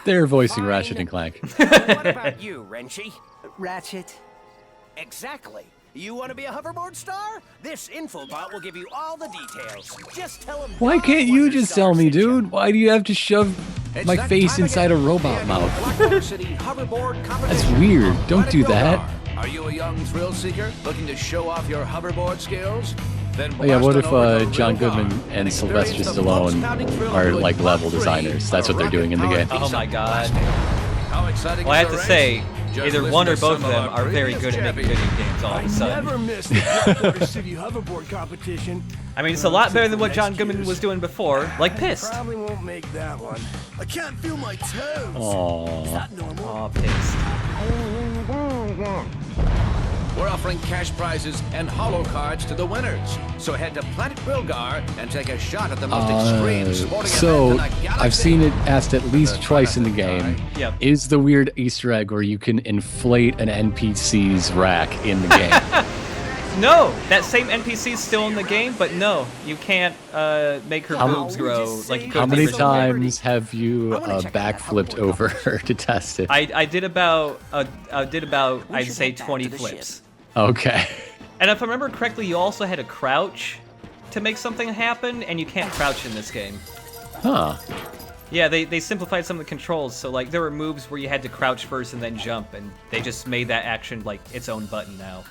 [SPEAKER 2] They're voicing
[SPEAKER 5] Fine.
[SPEAKER 2] Ratchet and Clank.
[SPEAKER 5] What about you, Renchi?
[SPEAKER 9] Ratchet.
[SPEAKER 5] Exactly. You want to be a hoverboard star? This infobot will give you all the details. Just tell him.
[SPEAKER 2] Why can't you just tell me, dude? Why do you have to shove my face inside a robot mouth? That's weird. Don't do that.
[SPEAKER 10] Are you a young thrill seeker looking to show off your hoverboard skills? Then
[SPEAKER 2] Oh yeah, what
[SPEAKER 10] blast
[SPEAKER 2] if
[SPEAKER 10] on over to
[SPEAKER 2] John
[SPEAKER 10] Real Car
[SPEAKER 2] Goodman and
[SPEAKER 10] and
[SPEAKER 2] Sylvester
[SPEAKER 10] experience the
[SPEAKER 2] Stallone
[SPEAKER 10] most-pounding thrill
[SPEAKER 2] are
[SPEAKER 10] of
[SPEAKER 2] like
[SPEAKER 10] doing
[SPEAKER 2] level
[SPEAKER 10] Mach 3
[SPEAKER 2] designers? That's
[SPEAKER 10] on
[SPEAKER 2] what they're doing in the game.
[SPEAKER 10] rocket-powered
[SPEAKER 1] Oh my
[SPEAKER 10] piece of
[SPEAKER 1] god.
[SPEAKER 10] plastic. How exciting
[SPEAKER 1] Well, I
[SPEAKER 10] is
[SPEAKER 1] have
[SPEAKER 10] the
[SPEAKER 1] to say,
[SPEAKER 10] race? Just
[SPEAKER 1] either
[SPEAKER 10] listen
[SPEAKER 1] one
[SPEAKER 10] to
[SPEAKER 1] or both of
[SPEAKER 10] some
[SPEAKER 1] them
[SPEAKER 10] our
[SPEAKER 1] are very
[SPEAKER 10] previous
[SPEAKER 1] good at making
[SPEAKER 10] champions.
[SPEAKER 1] video games all of a sudden.
[SPEAKER 7] missed the Blackwater City hoverboard competition.
[SPEAKER 1] I mean, it's a lot better than what John Goodman was doing before, like Pissed.
[SPEAKER 7] Probably won't make that one. I can't feel my toes.
[SPEAKER 2] Aww.
[SPEAKER 1] Aw, Pissed.
[SPEAKER 10] We're offering cash prizes and holo cards to the winners. So head to Planet Wilgar and take a shot at the most extreme sporting
[SPEAKER 2] So
[SPEAKER 10] event in the galaxy.
[SPEAKER 2] I've seen it asked at least twice in the game.
[SPEAKER 1] Yep.
[SPEAKER 2] Is the weird Easter egg where you can inflate an NPC's rack in the game?
[SPEAKER 1] No, that same NPC's still in the game, but no, you can't make her boobs grow like you could
[SPEAKER 2] How
[SPEAKER 1] in the
[SPEAKER 2] many
[SPEAKER 1] original game.
[SPEAKER 2] times have you backflipped over her to test it?
[SPEAKER 1] I did about I'd say 20 flips.
[SPEAKER 2] Okay.
[SPEAKER 1] And if I remember correctly, you also had to crouch to make something happen, and you can't crouch in this game.
[SPEAKER 2] Huh.
[SPEAKER 1] Yeah, they simplified some of the controls, so like there were moves where you had to crouch first and then jump, and they just made that action like its own button now.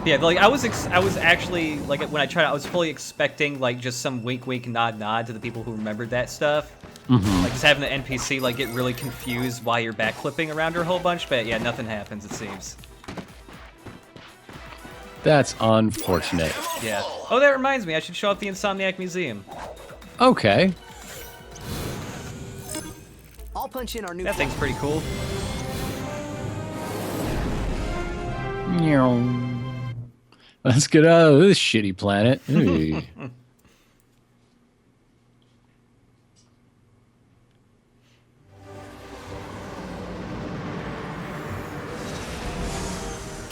[SPEAKER 1] Yeah, like I was actually like when I tried, I was fully expecting like just some wink, wink, nod, nod to the people who remembered that stuff. Like just having the NPC like get really confused why you're backflipping around her a whole bunch, but yeah, nothing happens it seems.
[SPEAKER 2] That's unfortunate.
[SPEAKER 1] Yeah. Oh, that reminds me, I should show up the Insomniac Museum.
[SPEAKER 2] Okay.
[SPEAKER 9] I'll punch in our new
[SPEAKER 1] That thing's pretty cool.
[SPEAKER 2] Let's get out of this shitty planet. Hey.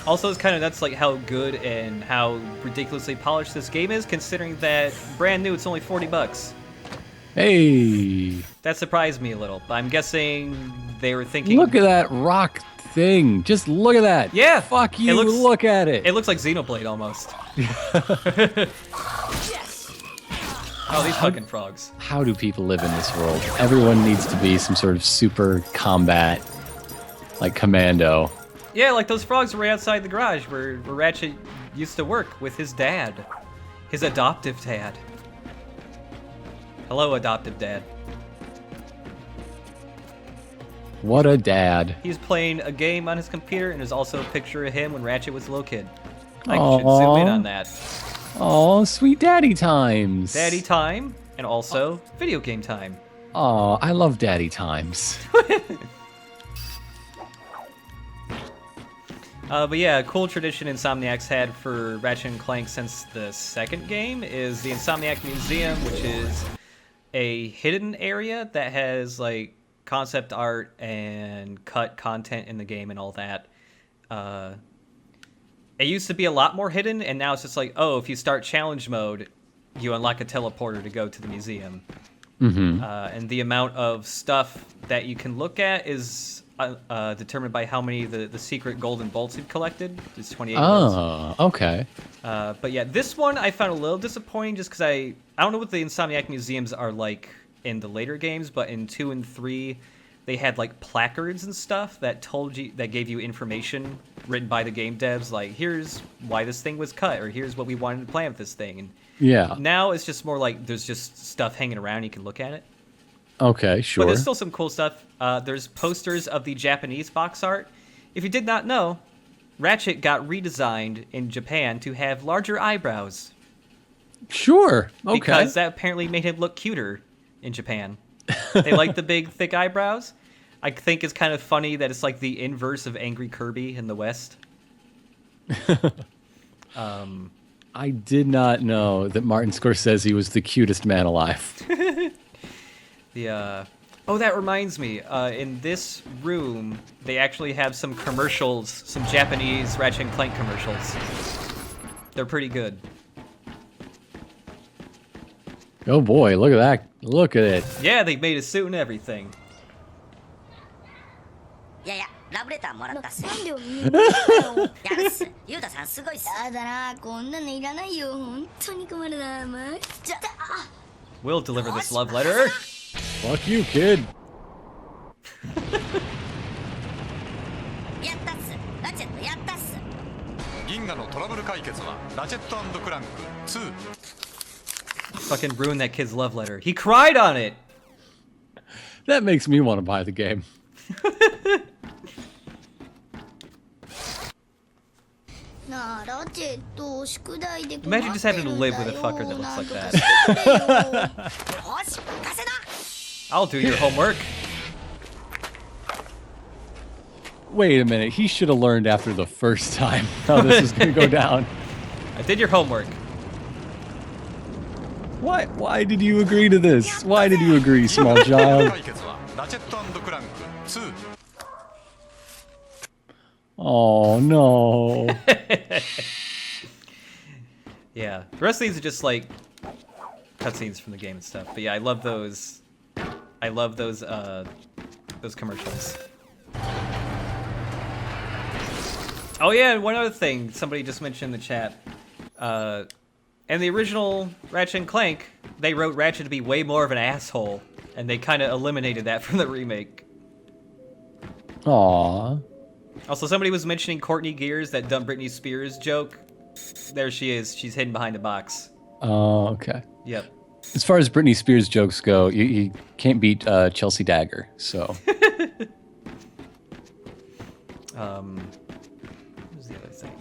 [SPEAKER 1] Also, it's kind of nuts like how good and how ridiculously polished this game is, considering that brand new, it's only $40.
[SPEAKER 2] Hey.
[SPEAKER 1] That surprised me a little, but I'm guessing they were thinking.
[SPEAKER 2] Look at that rock thing. Just look at that.
[SPEAKER 1] Yeah.
[SPEAKER 2] Fuck you.
[SPEAKER 1] It looks-
[SPEAKER 2] look at it.
[SPEAKER 1] It looks like Xenoblade almost. Oh, these fucking frogs.
[SPEAKER 2] How do people live in this world? Everyone needs to be some sort of super combat, like commando.
[SPEAKER 1] Yeah, like those frogs right outside the garage where Ratchet used to work with his dad. His adoptive dad. Hello, adoptive dad.
[SPEAKER 2] What a dad.
[SPEAKER 1] He's playing a game on his computer, and there's also a picture of him when Ratchet was a little kid. I should zoom in on that.
[SPEAKER 2] Oh, sweet daddy times.
[SPEAKER 1] Daddy time, and also video game time.
[SPEAKER 2] Oh, I love daddy times.
[SPEAKER 1] But yeah, a cool tradition Insomniac's had for Ratchet and Clank since the second game is the Insomniac Museum, which is a hidden area that has like concept art and cut content in the game and all that. It used to be a lot more hidden, and now it's just like, oh, if you start challenge mode, you unlock a teleporter to go to the museum. And the amount of stuff that you can look at is determined by how many the secret golden bolts you've collected. It's 28 bolts.
[SPEAKER 2] Oh, okay.
[SPEAKER 1] But yeah, this one I found a little disappointing just because I don't know what the Insomniac museums are like in the later games, but in 2 and 3, they had like placards and stuff that gave you information written by the game devs, like here's why this thing was cut, or here's what we wanted to plan with this thing. And
[SPEAKER 2] Yeah.
[SPEAKER 1] now it's just more like there's just stuff hanging around, you can look at it.
[SPEAKER 2] Okay, sure.
[SPEAKER 1] But there's still some cool stuff. There's posters of the Japanese box art, if you did not know, Ratchet got redesigned in Japan to have larger eyebrows.
[SPEAKER 2] Sure. Okay.
[SPEAKER 1] Because that apparently made him look cuter in Japan. They like the big, thick eyebrows. I think it's kind of funny that it's like the inverse of Angry Kirby in the West.
[SPEAKER 2] I did not know that Martin Scorsese was the cutest man alive.
[SPEAKER 1] Oh, that reminds me. In this room, they actually have some commercials, some Japanese Ratchet and Clank commercials. They're pretty good.
[SPEAKER 2] Oh boy, look at that. Look at it.
[SPEAKER 1] Yeah, they made a suit and everything.
[SPEAKER 11] いやいや、ラブレターもらったっす。なんでよ、やるっす。ゆうたさんすごいっす。やだな、こんなのいらないよ。本当に困るな、まじゃあ。
[SPEAKER 1] We'll deliver this love letter.
[SPEAKER 2] Fuck you, kid.
[SPEAKER 11] やったっす。ラチェットやったっす。
[SPEAKER 12] 銀河のトラブル解決はラチェット&クランク2。
[SPEAKER 1] Fucking ruined that kid's love letter. He cried on it.
[SPEAKER 2] That makes me want to buy the game.
[SPEAKER 1] Imagine just having to live with a fucker that looks like that. I'll do your homework.
[SPEAKER 2] Wait a minute, he should have learned after the first time how this is going to go down.
[SPEAKER 1] I did your homework.
[SPEAKER 2] Why did you agree to this? Why did you agree, small child? Oh, no.
[SPEAKER 1] Yeah, the rest of these are just like cutscenes from the game and stuff. But yeah, I love those. I love those commercials. Oh yeah, and one other thing somebody just mentioned in the chat. In the original Ratchet and Clank, they wrote Ratchet to be way more of an asshole, and they kind of eliminated that from the remake.
[SPEAKER 2] Aww.
[SPEAKER 1] Also, somebody was mentioning Courtney Gears, that dumb Britney Spears joke. There she is. She's hidden behind a box.
[SPEAKER 2] Oh, okay.
[SPEAKER 1] Yep.
[SPEAKER 2] As far as Britney Spears jokes go, you can't beat Chelsea Dagger, so.
[SPEAKER 1] What was the other thing?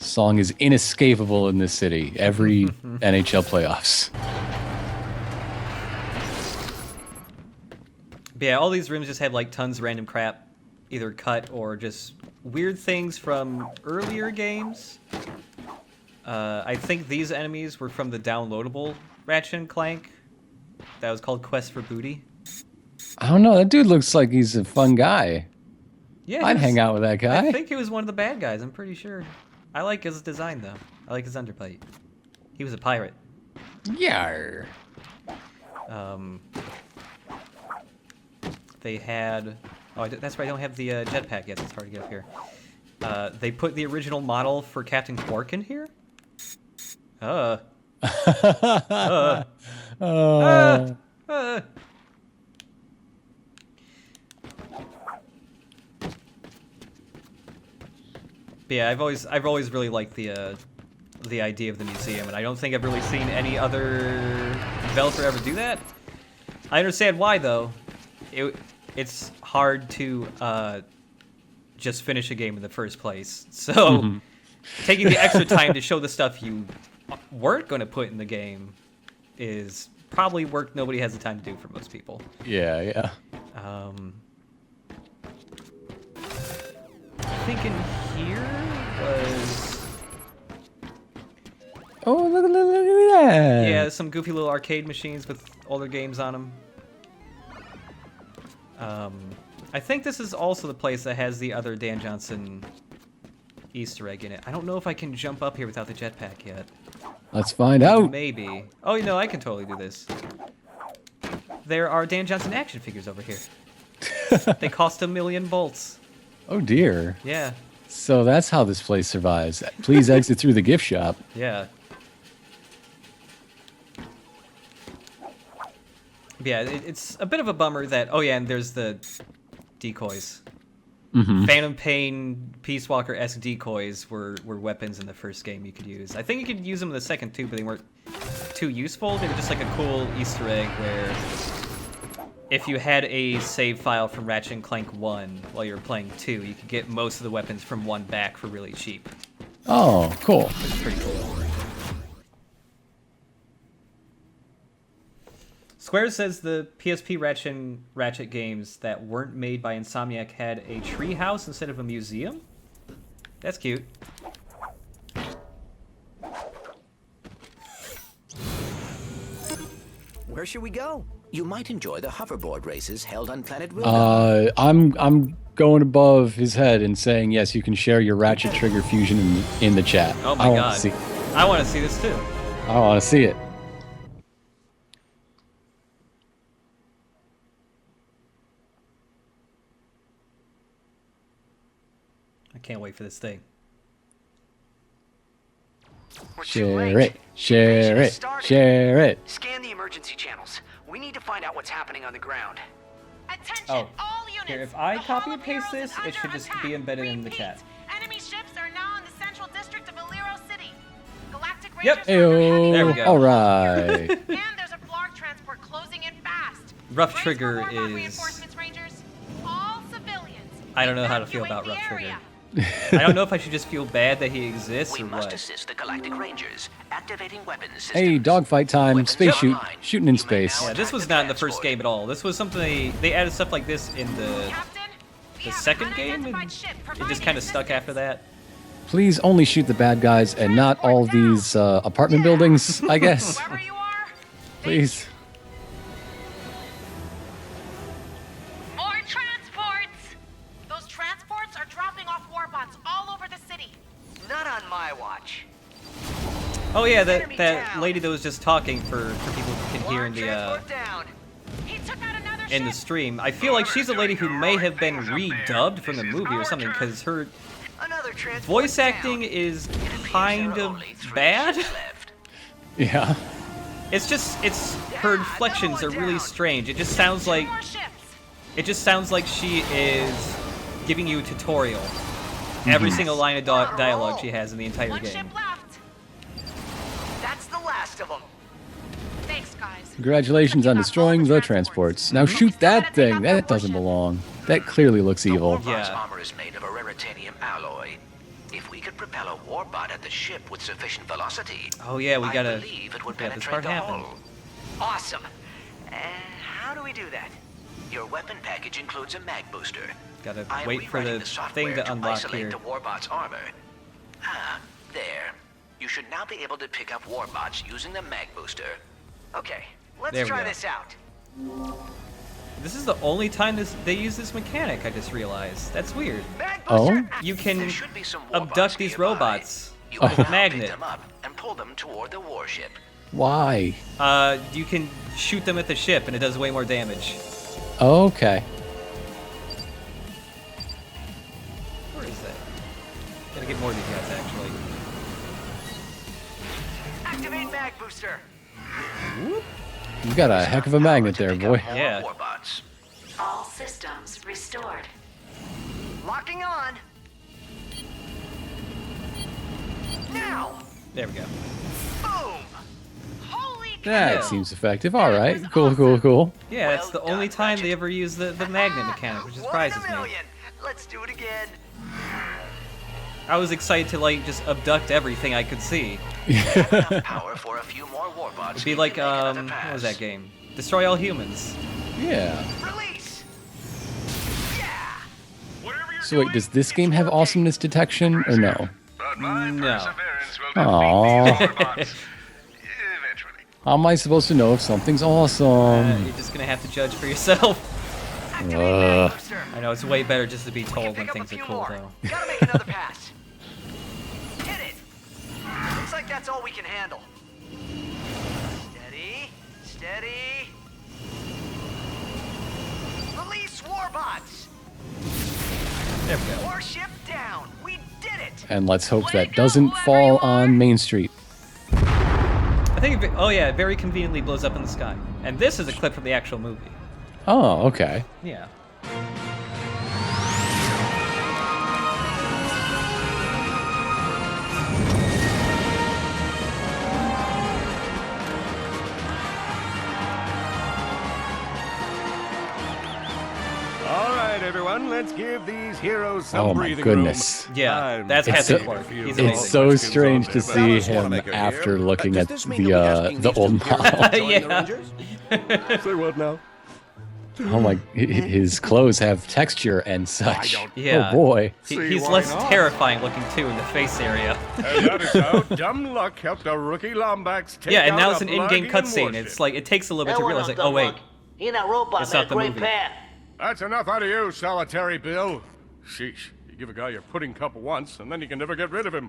[SPEAKER 2] Song is inescapable in this city. Every NHL playoffs.
[SPEAKER 1] But yeah, all these rooms just have like tons of random crap, either cut or just weird things from earlier games. I think these enemies were from the downloadable Ratchet and Clank. That was called Quest for Booty.
[SPEAKER 2] I don't know. That dude looks like he's a fun guy.
[SPEAKER 1] Yeah,
[SPEAKER 2] I'd hang out with that guy.
[SPEAKER 1] I think he was one of the bad guys. I'm pretty sure. I like his design though. I like his underplate. He was a pirate.
[SPEAKER 2] Yar.
[SPEAKER 1] They had. Oh, that's right. I don't have the jetpack yet. So it's hard to get up here. They put the original model for Captain Quark in here. But yeah, I've always really liked the idea of the museum, and I don't think I've really seen any other developer ever do that. I understand why though. It's hard to just finish a game in the first place. So taking the extra time to show the stuff you weren't going to put in the game is probably work nobody has the time to do for most people.
[SPEAKER 2] Yeah, yeah.
[SPEAKER 1] I think in here was...
[SPEAKER 2] Oh, look at that.
[SPEAKER 1] Yeah, some goofy little arcade machines with older games on them. I think this is also the place that has the other Dan Johnson Easter egg in it. I don't know if I can jump up here without the jetpack yet.
[SPEAKER 2] Let's find out.
[SPEAKER 1] Maybe. Oh, you know, I can totally do this. There are Dan Johnson action figures over here. They cost 1 million bolts.
[SPEAKER 2] Oh, dear.
[SPEAKER 1] Yeah.
[SPEAKER 2] So that's how this place survives. Please exit through the gift shop.
[SPEAKER 1] Yeah. Yeah, it's a bit of a bummer that... Oh, yeah, and there's the decoys. Phantom Pain, Peace Walker-esque decoys were weapons in the first game you could use. I think you could use them in the second, too, but they weren't too useful. They were just like a cool Easter egg where if you had a save file from Ratchet and Clank 1 while you were playing 2, you could get most of the weapons from 1 back for really cheap.
[SPEAKER 2] Oh, cool.
[SPEAKER 1] It's pretty cool. Square says the PSP Ratchet games that weren't made by Insomniac had a tree house instead of a museum. That's cute.
[SPEAKER 5] Where should we go?
[SPEAKER 3] You might enjoy the hoverboard races held on planet Wilga.
[SPEAKER 2] I'm going above his head and saying yes. You can share your Ratchet trigger fusion in the chat.
[SPEAKER 1] Oh my god! I want to see this too.
[SPEAKER 2] I want to see it.
[SPEAKER 1] I can't wait for this thing.
[SPEAKER 2] Share it, share it, share it.
[SPEAKER 9] Scan the emergency channels. We need to find out what's happening on the ground.
[SPEAKER 13] Attention,
[SPEAKER 1] Oh,
[SPEAKER 13] all units.
[SPEAKER 1] here, if I
[SPEAKER 13] The
[SPEAKER 1] copy
[SPEAKER 13] Hall
[SPEAKER 1] and
[SPEAKER 13] of
[SPEAKER 1] paste
[SPEAKER 13] Heroes
[SPEAKER 1] this,
[SPEAKER 13] is
[SPEAKER 1] it should
[SPEAKER 13] under
[SPEAKER 1] just
[SPEAKER 13] attack.
[SPEAKER 1] be embedded in the
[SPEAKER 13] Repeat,
[SPEAKER 1] chat.
[SPEAKER 13] Enemy ships are now in the central district of Valero City. Galactic
[SPEAKER 1] Yep.
[SPEAKER 13] Rangers are under heavy
[SPEAKER 2] Ayo,
[SPEAKER 1] There we go.
[SPEAKER 2] all right.
[SPEAKER 13] and there's a Blarg transport closing in fast.
[SPEAKER 1] Rough
[SPEAKER 13] Brace
[SPEAKER 1] Trigger
[SPEAKER 13] for Warbot
[SPEAKER 1] is...
[SPEAKER 13] reinforcements, Rangers. All civilians.
[SPEAKER 1] I don't know how to feel
[SPEAKER 13] Evacuate
[SPEAKER 1] about
[SPEAKER 13] the
[SPEAKER 1] Rough Trigger.
[SPEAKER 13] area.
[SPEAKER 1] I don't know if I should just feel bad that he exists
[SPEAKER 3] We
[SPEAKER 1] or
[SPEAKER 3] must
[SPEAKER 1] what.
[SPEAKER 3] assist the Galactic Rangers, activating weapons systems.
[SPEAKER 2] Hey, dogfight time.
[SPEAKER 3] Weapons
[SPEAKER 2] Space shoot.
[SPEAKER 3] online.
[SPEAKER 2] Shooting in
[SPEAKER 3] You may
[SPEAKER 2] space.
[SPEAKER 3] now
[SPEAKER 1] Yeah, this
[SPEAKER 3] attack
[SPEAKER 1] was
[SPEAKER 3] the
[SPEAKER 1] not in the first
[SPEAKER 3] transport.
[SPEAKER 1] game at all. This was something they added stuff like this in the second game, and it just kind of stuck after that.
[SPEAKER 2] Please only shoot the bad guys and not all these apartment buildings, I guess.
[SPEAKER 13] Wherever you are,
[SPEAKER 2] Please.
[SPEAKER 13] more transports. Those transports are dropping off warbots all over the city.
[SPEAKER 9] Not on my watch.
[SPEAKER 1] Oh yeah,
[SPEAKER 9] Enemy
[SPEAKER 1] that
[SPEAKER 9] down.
[SPEAKER 1] lady that was just talking for people who can hear in the
[SPEAKER 9] Transport down.
[SPEAKER 13] He took out another
[SPEAKER 1] in the
[SPEAKER 13] ship.
[SPEAKER 1] stream. I feel like she's a lady who may have been redubbed from the movie or something, because her
[SPEAKER 9] Another transport
[SPEAKER 1] voice
[SPEAKER 9] down.
[SPEAKER 1] acting is kind of bad.
[SPEAKER 2] Yeah.
[SPEAKER 1] It's just her inflections are really strange. It just sounds like she is giving you a tutorial. Every single line of dialogue she has in the entire
[SPEAKER 13] One
[SPEAKER 1] game.
[SPEAKER 13] ship left.
[SPEAKER 9] That's the last of them.
[SPEAKER 13] Thanks, guys.
[SPEAKER 2] Congratulations on destroying the transports. Now shoot that thing. That doesn't belong. That clearly looks evil.
[SPEAKER 3] Warbot's armor is made of a raritanium alloy. If we could propel a warbot at the ship with sufficient velocity,
[SPEAKER 1] Oh yeah, we
[SPEAKER 3] I
[SPEAKER 1] gotta
[SPEAKER 3] believe it would
[SPEAKER 1] have this
[SPEAKER 3] penetrate
[SPEAKER 1] part
[SPEAKER 3] the
[SPEAKER 1] happen.
[SPEAKER 3] hull.
[SPEAKER 9] Awesome. How do we do that?
[SPEAKER 3] Your weapon package includes a mag booster.
[SPEAKER 1] Gotta
[SPEAKER 3] I am
[SPEAKER 1] wait for
[SPEAKER 3] rewriting
[SPEAKER 1] the
[SPEAKER 3] software
[SPEAKER 1] thing to unlock
[SPEAKER 3] isolate
[SPEAKER 1] here.
[SPEAKER 3] the warbot's armor. Ah, there. You should now be able to pick up warbots using the mag booster.
[SPEAKER 9] Okay, let's
[SPEAKER 1] There we
[SPEAKER 9] try
[SPEAKER 1] go.
[SPEAKER 9] this out.
[SPEAKER 1] This is the only time they use this mechanic, I just realized. That's weird.
[SPEAKER 9] Mag
[SPEAKER 2] Oh?
[SPEAKER 9] booster.
[SPEAKER 1] You can
[SPEAKER 3] There should be some
[SPEAKER 1] abduct
[SPEAKER 3] warbots
[SPEAKER 1] these
[SPEAKER 3] nearby.
[SPEAKER 1] robots
[SPEAKER 3] You
[SPEAKER 1] with
[SPEAKER 3] can
[SPEAKER 1] a
[SPEAKER 3] now
[SPEAKER 1] magnet.
[SPEAKER 3] pick them up and pull them toward the warship.
[SPEAKER 2] Why?
[SPEAKER 1] You can shoot them at the ship and it does way more damage.
[SPEAKER 2] Okay.
[SPEAKER 1] Where is that? Gotta get more of these guys, actually.
[SPEAKER 9] Activate mag booster.
[SPEAKER 2] You got a heck of a magnet there, boy.
[SPEAKER 1] Yeah.
[SPEAKER 3] Warbots.
[SPEAKER 6] All systems restored.
[SPEAKER 9] Locking on. Now.
[SPEAKER 1] There we go.
[SPEAKER 9] Boom.
[SPEAKER 13] Holy
[SPEAKER 2] That
[SPEAKER 1] Yeah.
[SPEAKER 2] seems effective. All right. Cool, cool, cool.
[SPEAKER 1] Yeah, it's the
[SPEAKER 9] Well
[SPEAKER 1] only
[SPEAKER 9] done,
[SPEAKER 1] time
[SPEAKER 9] Ratchet.
[SPEAKER 1] they ever use the magnet mechanic, which surprises
[SPEAKER 9] One in a
[SPEAKER 1] me.
[SPEAKER 9] million. Let's do it again.
[SPEAKER 1] I was excited to like just abduct everything I could see.
[SPEAKER 3] Enough power for a few more warbots.
[SPEAKER 1] It'd be
[SPEAKER 3] if
[SPEAKER 1] like
[SPEAKER 3] you make another
[SPEAKER 1] what was
[SPEAKER 3] pass.
[SPEAKER 1] that game? Destroy All Humans.
[SPEAKER 2] Yeah.
[SPEAKER 9] Release. Yeah.
[SPEAKER 2] So wait, does this game have awesomeness detection or no?
[SPEAKER 1] No.
[SPEAKER 2] Aww. How am I supposed to know if something's awesome?
[SPEAKER 1] You're just gonna have to judge for yourself.
[SPEAKER 2] Ugh.
[SPEAKER 1] I know it's way better just to be told when
[SPEAKER 9] Pick up a
[SPEAKER 1] things are
[SPEAKER 9] few
[SPEAKER 1] cool,
[SPEAKER 9] more.
[SPEAKER 1] though.
[SPEAKER 9] Gotta make another pass. Hit it. Looks like that's all we can handle. Steady. Steady. Release warbots.
[SPEAKER 1] There we go.
[SPEAKER 9] Warship down. We did it.
[SPEAKER 2] And let's hope that doesn't fall on Main Street.
[SPEAKER 1] I think. Oh yeah, it very conveniently blows up in the sky. And this is a clip from the actual movie.
[SPEAKER 2] Oh, okay.
[SPEAKER 1] Yeah.
[SPEAKER 7] right, everyone, let's give these heroes some
[SPEAKER 2] Oh my
[SPEAKER 7] breathing
[SPEAKER 2] goodness.
[SPEAKER 7] room.
[SPEAKER 1] Yeah, that's
[SPEAKER 2] It's
[SPEAKER 1] Captain
[SPEAKER 2] so,
[SPEAKER 1] Clark. He's
[SPEAKER 2] it's
[SPEAKER 1] amazing.
[SPEAKER 2] so strange to see
[SPEAKER 10] Dallas
[SPEAKER 2] him
[SPEAKER 10] Wanamaker
[SPEAKER 2] after
[SPEAKER 10] here.
[SPEAKER 2] looking
[SPEAKER 10] Does
[SPEAKER 2] at
[SPEAKER 10] this mean that we're asking
[SPEAKER 2] the
[SPEAKER 10] these
[SPEAKER 2] old
[SPEAKER 10] two heroes
[SPEAKER 2] model.
[SPEAKER 10] to join the
[SPEAKER 1] Yeah.
[SPEAKER 10] Rangers?
[SPEAKER 7] Say what now?
[SPEAKER 2] Oh my! His clothes have texture and such.
[SPEAKER 1] Yeah.
[SPEAKER 2] Oh boy.
[SPEAKER 1] He's less terrifying looking too in the face area.
[SPEAKER 7] And that is how dumb luck helped a rookie Lombax take
[SPEAKER 1] Yeah, and now
[SPEAKER 7] out
[SPEAKER 1] it's
[SPEAKER 7] a
[SPEAKER 1] an in-game
[SPEAKER 7] Blargian
[SPEAKER 1] cutscene.
[SPEAKER 7] warship.
[SPEAKER 1] It's like it takes a little bit to realize, like, oh wait,
[SPEAKER 8] He and that robot
[SPEAKER 1] It's
[SPEAKER 8] made
[SPEAKER 1] not
[SPEAKER 8] a
[SPEAKER 1] the
[SPEAKER 8] great
[SPEAKER 1] movie.
[SPEAKER 8] pair.
[SPEAKER 7] That's enough out of you, solitary Bill. Sheesh, you give a guy your pudding cup once, and then you can never get rid of him.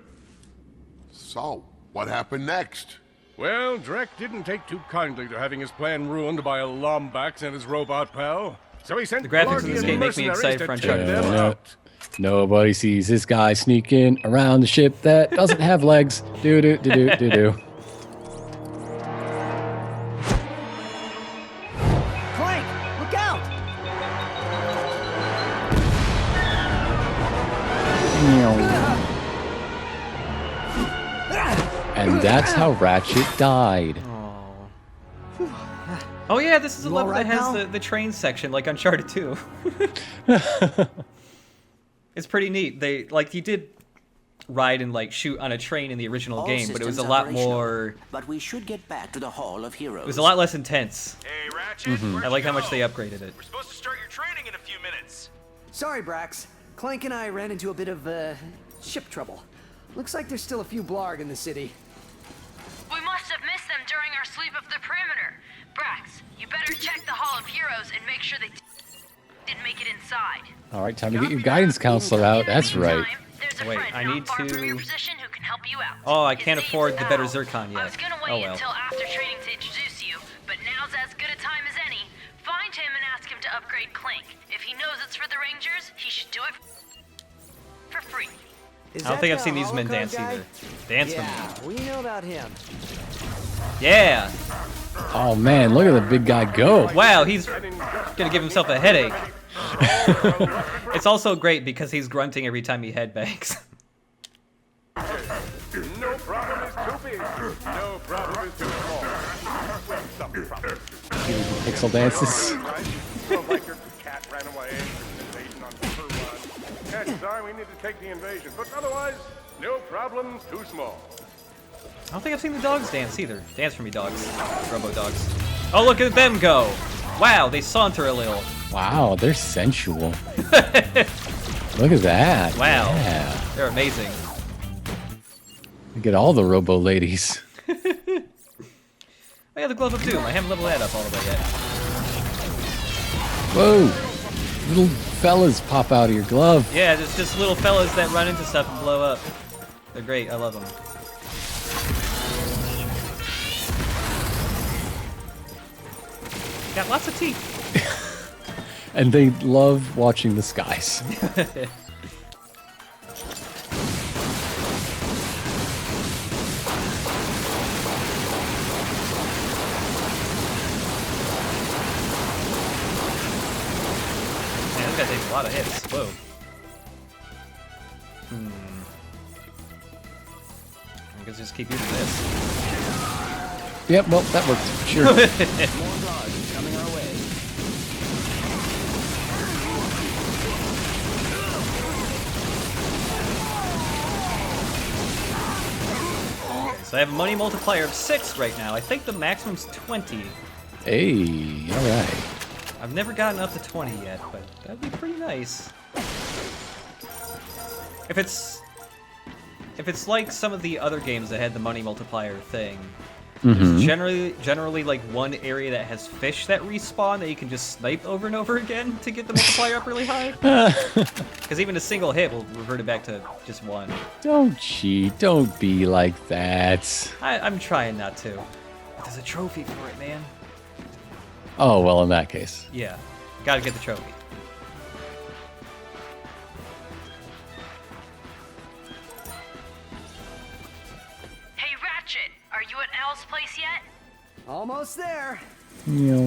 [SPEAKER 4] So, what happened next?
[SPEAKER 7] Well, Drek didn't take too kindly to having his plan ruined by a Lombax and his robot pal. So he sent
[SPEAKER 1] The graphics in this
[SPEAKER 7] Blargian
[SPEAKER 1] game make me
[SPEAKER 7] mercenaries
[SPEAKER 1] excited
[SPEAKER 7] to
[SPEAKER 1] for
[SPEAKER 7] check
[SPEAKER 1] Uncharted.
[SPEAKER 7] them out.
[SPEAKER 2] Nobody sees this guy sneaking around the ship that doesn't have legs. Do do do do do do.
[SPEAKER 5] Clank, look out!
[SPEAKER 2] And that's how Ratchet died.
[SPEAKER 1] Oh yeah, this is a
[SPEAKER 5] You
[SPEAKER 1] level
[SPEAKER 5] alright,
[SPEAKER 1] that has
[SPEAKER 5] pal?
[SPEAKER 1] the train section like Uncharted 2. It's pretty neat. They like you did ride and like shoot on a train in the original
[SPEAKER 3] All
[SPEAKER 1] game, but it was a
[SPEAKER 3] systems
[SPEAKER 1] lot
[SPEAKER 3] operational,
[SPEAKER 1] more.
[SPEAKER 3] But we should get back to the Hall of Heroes.
[SPEAKER 1] It was a lot less intense.
[SPEAKER 4] Hey, Ratchet,
[SPEAKER 1] I like how much they upgraded it.
[SPEAKER 4] We're supposed to start your training in a few minutes.
[SPEAKER 5] Sorry, Brax. Clank and I ran into a bit of, ship trouble. Looks like there's still a few Blarg in the city.
[SPEAKER 13] We must have missed them during our sweep of the perimeter. Brax, you better check the Hall of Heroes and make sure they didn't make it inside.
[SPEAKER 2] All right, time to get your guidance counselor out. That's right.
[SPEAKER 13] There's a
[SPEAKER 1] Wait,
[SPEAKER 13] friend
[SPEAKER 1] I
[SPEAKER 13] not
[SPEAKER 1] need
[SPEAKER 13] far from your
[SPEAKER 1] to.
[SPEAKER 13] position who can help you out.
[SPEAKER 1] Oh, I
[SPEAKER 13] His
[SPEAKER 1] can't
[SPEAKER 13] name's
[SPEAKER 1] afford the better
[SPEAKER 13] Al.
[SPEAKER 1] Zircon
[SPEAKER 13] I
[SPEAKER 1] yet.
[SPEAKER 13] was gonna
[SPEAKER 1] Oh
[SPEAKER 13] wait
[SPEAKER 1] well.
[SPEAKER 13] until after training to introduce you, but now's as good a time as any. Find him and ask him to upgrade Clank. If he knows it's for the Rangers, he should do it for free.
[SPEAKER 1] I don't think I've seen these men dance either. Dance for me.
[SPEAKER 5] Yeah, we know about him.
[SPEAKER 1] Yeah.
[SPEAKER 2] Oh man, look at the big guy go.
[SPEAKER 1] Wow, he's gonna give himself a headache. It's also great because he's grunting every time he headbangs.
[SPEAKER 7] No problem is too big. No problem is too small. Some problem.
[SPEAKER 2] Pixel dances.
[SPEAKER 7] Well, like your cat ran away. Invasion on her run. Cat's eye, we need to take the invasion. But otherwise, no problem too small.
[SPEAKER 1] I don't think I've seen the dogs dance either. Dance for me, dogs. Robo dogs. Oh, look at them go! Wow, they saunter a little.
[SPEAKER 2] Wow, they're sensual. Look at that.
[SPEAKER 1] Wow.
[SPEAKER 2] Yeah.
[SPEAKER 1] They're amazing.
[SPEAKER 2] Look at all the robo ladies.
[SPEAKER 1] I got the Glove of Doom. I haven't leveled that up all the way yet.
[SPEAKER 2] Whoa. Little fellas pop out of your glove.
[SPEAKER 1] Yeah, there's just little fellas that run into stuff and blow up. They're great. I love them. Got lots of teeth.
[SPEAKER 2] And they love watching the skies.
[SPEAKER 1] Man, this guy takes a lot of hits. Whoa. I guess just keep using this.
[SPEAKER 2] Yep, well, that worked. Sure.
[SPEAKER 3] More Blarg coming our way.
[SPEAKER 1] So I have a money multiplier of 6 right now. I think the maximum's 20.
[SPEAKER 2] Hey, all right.
[SPEAKER 1] I've never gotten up to 20 yet, but that'd be pretty nice. If it's like some of the other games that had the money multiplier thing, there's generally like one area that has fish that respawn that you can just snipe over and over again to get the multiplier up really high. Because even a single hit will revert it back to just 1.
[SPEAKER 2] Don't cheat. Don't be like that.
[SPEAKER 1] I'm trying not to. But there's a trophy for it, man.
[SPEAKER 2] Oh, well, in that case.
[SPEAKER 1] Yeah, gotta get the trophy.
[SPEAKER 13] Hey, Ratchet, are you at Al's place yet?
[SPEAKER 5] Almost there.
[SPEAKER 2] Yeah.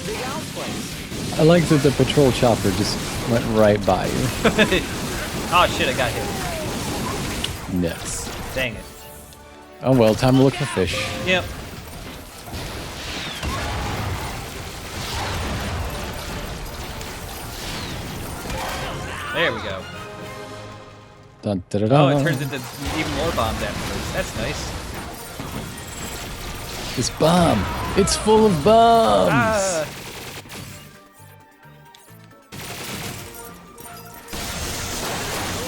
[SPEAKER 5] Big Al's place.
[SPEAKER 2] I like that the patrol chopper just went right by you.
[SPEAKER 1] Oh shit, I got hit.
[SPEAKER 2] Nuts.
[SPEAKER 1] Dang it.
[SPEAKER 2] Oh well, time to look for fish.
[SPEAKER 1] Yep. There we go.
[SPEAKER 2] Dun, da, da, da.
[SPEAKER 1] Oh, it turns into even more bombs afterwards. That's nice.
[SPEAKER 2] This bomb. It's full of bombs.
[SPEAKER 1] Ah.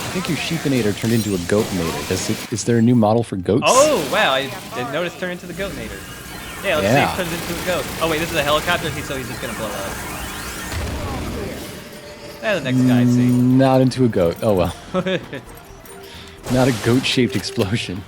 [SPEAKER 2] I think your sheepinator turned into a goatinator. Is there a new model for goats?
[SPEAKER 1] Oh, wow. I didn't notice turn into the goatnator. Yeah, let's see if it turns into a goat. Oh, wait, this is a helicopter, so he's just going to blow up. Yeah, the next guy, see.
[SPEAKER 2] Not into a goat. Oh, well. Not a goat-shaped explosion.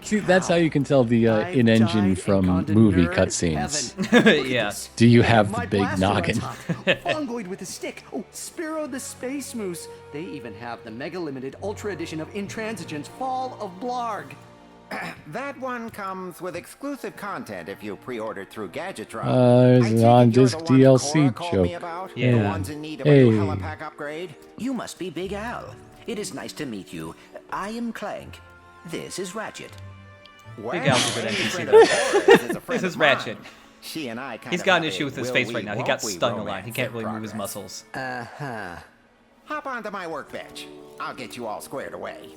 [SPEAKER 2] See, that's how you can tell the in-engine from movie cutscenes.
[SPEAKER 1] Yeah.
[SPEAKER 2] Do you have the big noggin?
[SPEAKER 14] Fungoid with a stick. Oh, Spiro the Space Moose. They even have the Mega Limited Ultra Edition of Intransigence Fall of Blarg.
[SPEAKER 15] That one comes with exclusive content if you pre-order through Gadgetron.
[SPEAKER 2] There's an on-disc DLC joke.
[SPEAKER 15] The ones in need of a new helipack upgrade.
[SPEAKER 3] You must be Big Al. It is nice to meet you. I am Clank. This is Ratchet.
[SPEAKER 1] Big Al's a good NPC. This is Ratchet.
[SPEAKER 15] She and I
[SPEAKER 1] He's got an issue with his face right now. He got stung a lot. He can't really move his muscles.
[SPEAKER 15] Uh-huh. Hop onto my workbench. I'll get you all squared away.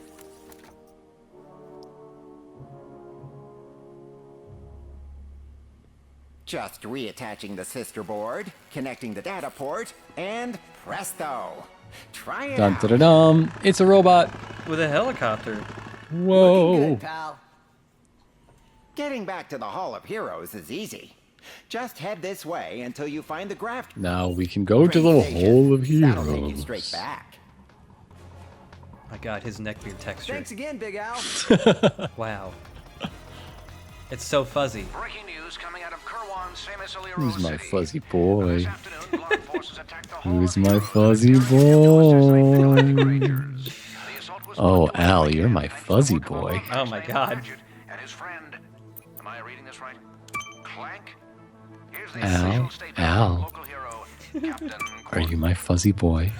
[SPEAKER 15] Just reattaching the sister board, connecting the data port, and presto! Try it
[SPEAKER 2] Dun,
[SPEAKER 15] out.
[SPEAKER 2] da, da, dum. It's a robot.
[SPEAKER 1] With a helicopter.
[SPEAKER 2] Whoa.
[SPEAKER 15] Looking good, pal. Getting back to the Hall of Heroes is easy. Just head this way until you find the graft.
[SPEAKER 2] Now we can go to the Hall of
[SPEAKER 15] That'll take you
[SPEAKER 2] Heroes.
[SPEAKER 15] straight back.
[SPEAKER 1] My God, his neckbeard texture.
[SPEAKER 14] Thanks again, Big Al.
[SPEAKER 1] Wow. It's so fuzzy.
[SPEAKER 10] Breaking news coming out of Kirwan's famous
[SPEAKER 2] Who's my fuzzy boy? Who's my fuzzy boy? Oh, Al, you're my fuzzy boy.
[SPEAKER 1] Oh my God.
[SPEAKER 10] And his friend. Am I reading this right? Clank? Here's the
[SPEAKER 2] Al,
[SPEAKER 10] official statement
[SPEAKER 2] Al.
[SPEAKER 10] of local hero, Captain
[SPEAKER 2] Are you my fuzzy boy?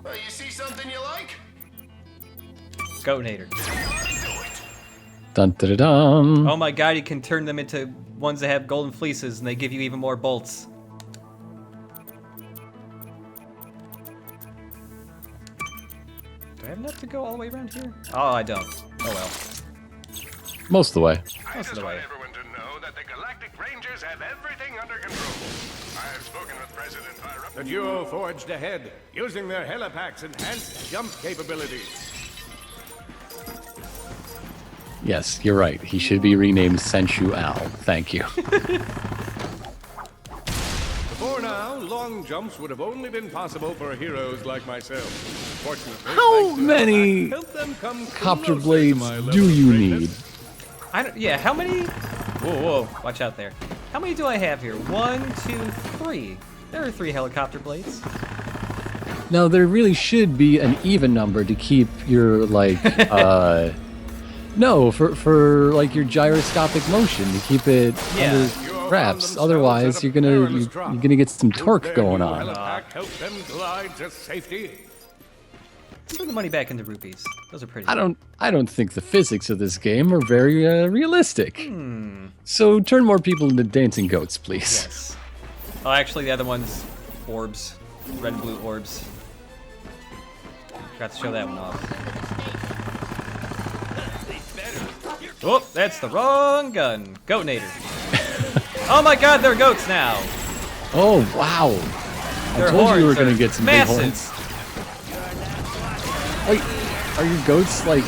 [SPEAKER 4] Well, you see something you like?
[SPEAKER 1] Goatnator.
[SPEAKER 2] Dun, da, da, dum.
[SPEAKER 1] Oh my God, you can turn them into ones that have golden fleeces and they give you even more bolts. Do I have enough to go all the way around here? Oh, I don't. Oh well.
[SPEAKER 2] Most of the way.
[SPEAKER 1] Most of the way.
[SPEAKER 7] Everyone to know that the Galactic Rangers have everything under control. I have spoken with President Pyro. The duo forged ahead, using their helipack's enhanced jump capabilities.
[SPEAKER 2] Yes, you're right. He should be renamed Sensu Al. Thank you.
[SPEAKER 7] Before now, long jumps would have only been possible for heroes like myself. Fortunately,
[SPEAKER 2] How many
[SPEAKER 7] help them come
[SPEAKER 2] copter
[SPEAKER 7] closer to
[SPEAKER 2] blades
[SPEAKER 7] my level
[SPEAKER 2] do
[SPEAKER 7] of
[SPEAKER 2] you
[SPEAKER 7] greatness.
[SPEAKER 2] need?
[SPEAKER 1] I don't, yeah, how many? Whoa, whoa, watch out there. How many do I have here? 1, 2, 3. There are 3 helicopter blades.
[SPEAKER 2] Now, there really should be an even number to keep your, like, no, for like your gyroscopic motion to keep it under wraps. Otherwise, you're gonna get some torque going on.
[SPEAKER 7] Helipack help them glide to safety.
[SPEAKER 1] Let's put the money back into rupees. Those are pretty.
[SPEAKER 2] I don't think the physics of this game are very realistic. So turn more people into dancing goats, please.
[SPEAKER 1] Yes. Oh, actually, the other one's orbs, red and blue orbs. Forgot to show that one off. Oh, that's the wrong gun. Goatnator. Oh my God, they're goats now.
[SPEAKER 2] Oh wow!
[SPEAKER 1] Their
[SPEAKER 2] I told you we were
[SPEAKER 1] horns
[SPEAKER 2] gonna
[SPEAKER 1] are
[SPEAKER 2] get some
[SPEAKER 1] massive.
[SPEAKER 2] big horns. Wait, are your goats like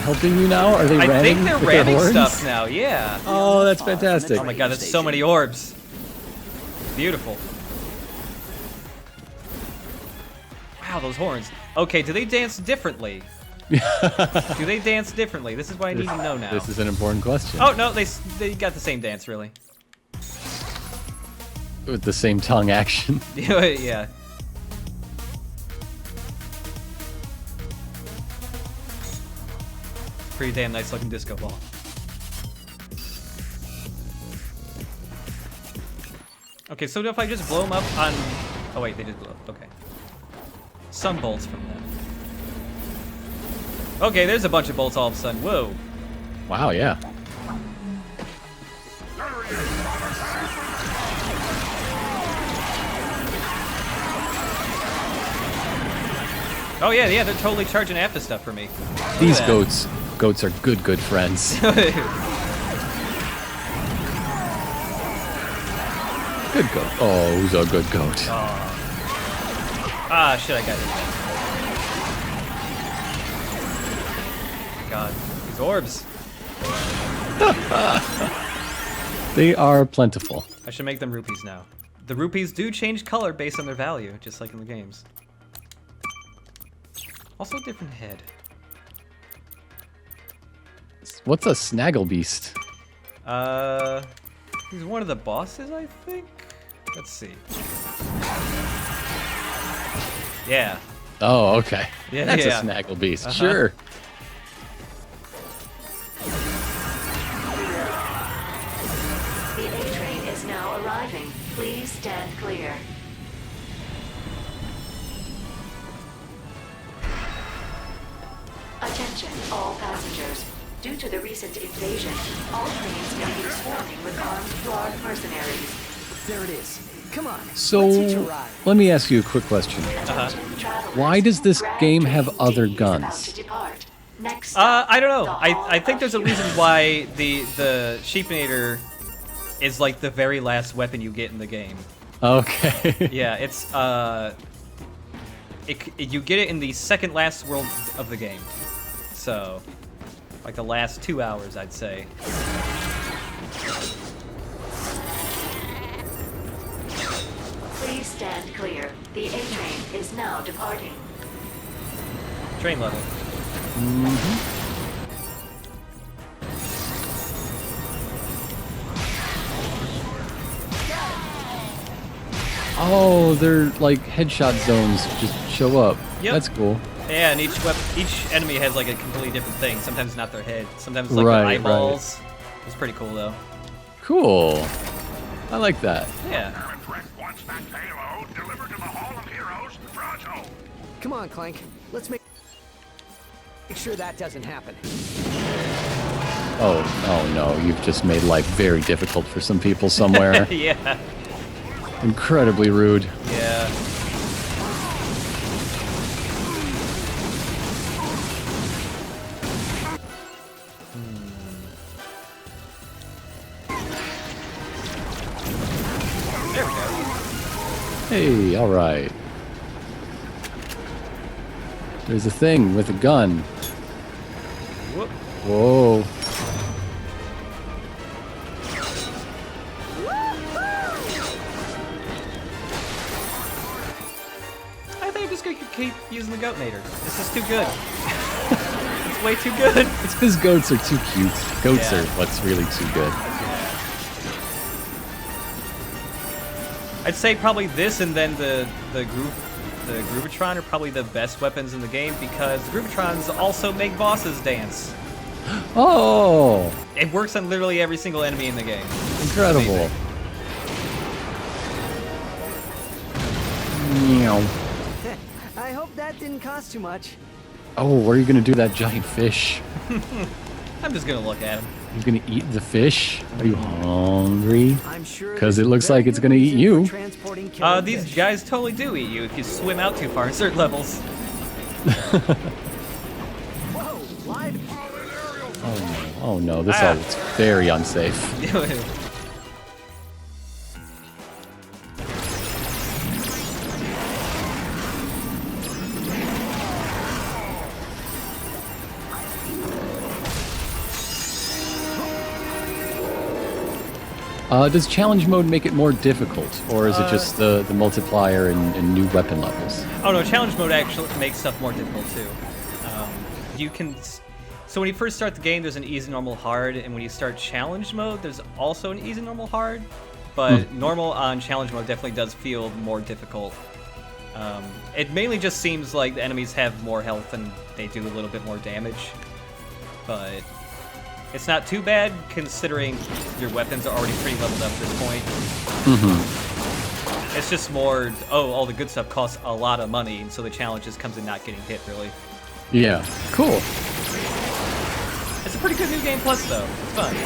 [SPEAKER 2] helping you now? Are they
[SPEAKER 1] I
[SPEAKER 2] ramming
[SPEAKER 1] think they're
[SPEAKER 2] with their
[SPEAKER 1] ramming
[SPEAKER 2] horns?
[SPEAKER 1] stuff now. Yeah.
[SPEAKER 2] Oh, that's fantastic.
[SPEAKER 1] Oh my God, that's so many orbs. Beautiful. Wow, those horns. Okay, do they dance differently? Do they dance differently? This is what I need to know now.
[SPEAKER 2] This is an important question.
[SPEAKER 1] Oh no, they got the same dance, really.
[SPEAKER 2] With the same tongue action.
[SPEAKER 1] Yeah. Pretty damn nice looking disco ball. Okay, so if I just blow them up on... Oh wait, they just blew up. Okay. Some bolts from them. Okay, there's a bunch of bolts all of a sudden. Whoa.
[SPEAKER 2] Wow, yeah.
[SPEAKER 1] Oh yeah, they're totally charging after stuff for me.
[SPEAKER 2] These goats are good friends. Good goat. Oh, who's a good goat?
[SPEAKER 1] Ah, shit, I got it. God, these orbs.
[SPEAKER 2] They are plentiful.
[SPEAKER 1] I should make them rupees now. The rupees do change color based on their value, just like in the games. Also a different head.
[SPEAKER 2] What's a snaggle beast?
[SPEAKER 1] He's one of the bosses, I think? Let's see. Yeah.
[SPEAKER 2] Oh, okay.
[SPEAKER 1] Yeah,
[SPEAKER 2] That's
[SPEAKER 1] yeah.
[SPEAKER 2] a snaggle beast. Sure.
[SPEAKER 6] The A train is now arriving. Please stand clear. Attention, all passengers. Due to the recent invasion, all trains may be swarming with armed guard mercenaries.
[SPEAKER 14] There it is. Come on.
[SPEAKER 2] So, let me ask you a quick question. Why does this game have other guns?
[SPEAKER 1] I don't know. I think there's a reason why the Sheepinator is like the very last weapon you get in the game.
[SPEAKER 2] Okay.
[SPEAKER 1] Yeah, it's you get it in the second last world of the game. So, like the last 2 hours, I'd say.
[SPEAKER 6] Please stand clear. The A train is now departing.
[SPEAKER 1] Train level.
[SPEAKER 2] Oh, they're like headshot zones just show up.
[SPEAKER 1] Yep.
[SPEAKER 2] That's cool.
[SPEAKER 1] Yeah, and each enemy has like a completely different thing. Sometimes it's not their head. Sometimes it's like
[SPEAKER 2] Right,
[SPEAKER 1] their eyeballs. It's pretty cool though.
[SPEAKER 2] Cool. I like that.
[SPEAKER 1] Yeah.
[SPEAKER 5] Come on, Clank. Let's make sure that doesn't happen.
[SPEAKER 2] Oh no, you've just made life very difficult for some people somewhere.
[SPEAKER 1] Yeah.
[SPEAKER 2] Incredibly rude.
[SPEAKER 1] Yeah. There we go.
[SPEAKER 2] Hey, alright. There's a thing with a gun.
[SPEAKER 1] Whoop.
[SPEAKER 2] Whoa.
[SPEAKER 1] I think I'm just gonna keep using the Goatnator. This is too good. It's way too good.
[SPEAKER 2] It's because goats are too cute. Goats
[SPEAKER 1] Yeah.
[SPEAKER 2] are what's really too good.
[SPEAKER 1] I'd say probably this and then the Groovatron are probably the best weapons in the game because the Groovatrons also make bosses dance.
[SPEAKER 2] Oh!
[SPEAKER 1] It works on literally every single enemy in the game.
[SPEAKER 2] Incredible. Meow.
[SPEAKER 14] I hope that didn't cost too much.
[SPEAKER 2] Oh, what are you gonna do to that giant fish?
[SPEAKER 1] I'm just gonna look at him.
[SPEAKER 2] You gonna eat the fish? Are you hungry?
[SPEAKER 14] I'm sure
[SPEAKER 2] Because it looks like it's gonna eat you.
[SPEAKER 1] These guys totally do eat you if you swim out too far in certain levels.
[SPEAKER 2] Oh no, this all looks very unsafe. Does challenge mode make it more difficult, or is it just the multiplier and new weapon levels?
[SPEAKER 1] Oh no, challenge mode actually makes stuff more difficult too. You can. So when you first start the game, there's an easy, normal, hard, and when you start challenge mode, there's also an easy, normal, hard. But normal on challenge mode definitely does feel more difficult. It mainly just seems like the enemies have more health and they do a little bit more damage. But it's not too bad considering your weapons are already pretty leveled up at this point. It's just more, all the good stuff costs a lot of money, and so the challenge just comes in not getting hit, really.
[SPEAKER 2] Yeah, cool.
[SPEAKER 1] It's a pretty good New Game Plus, though. It's fun.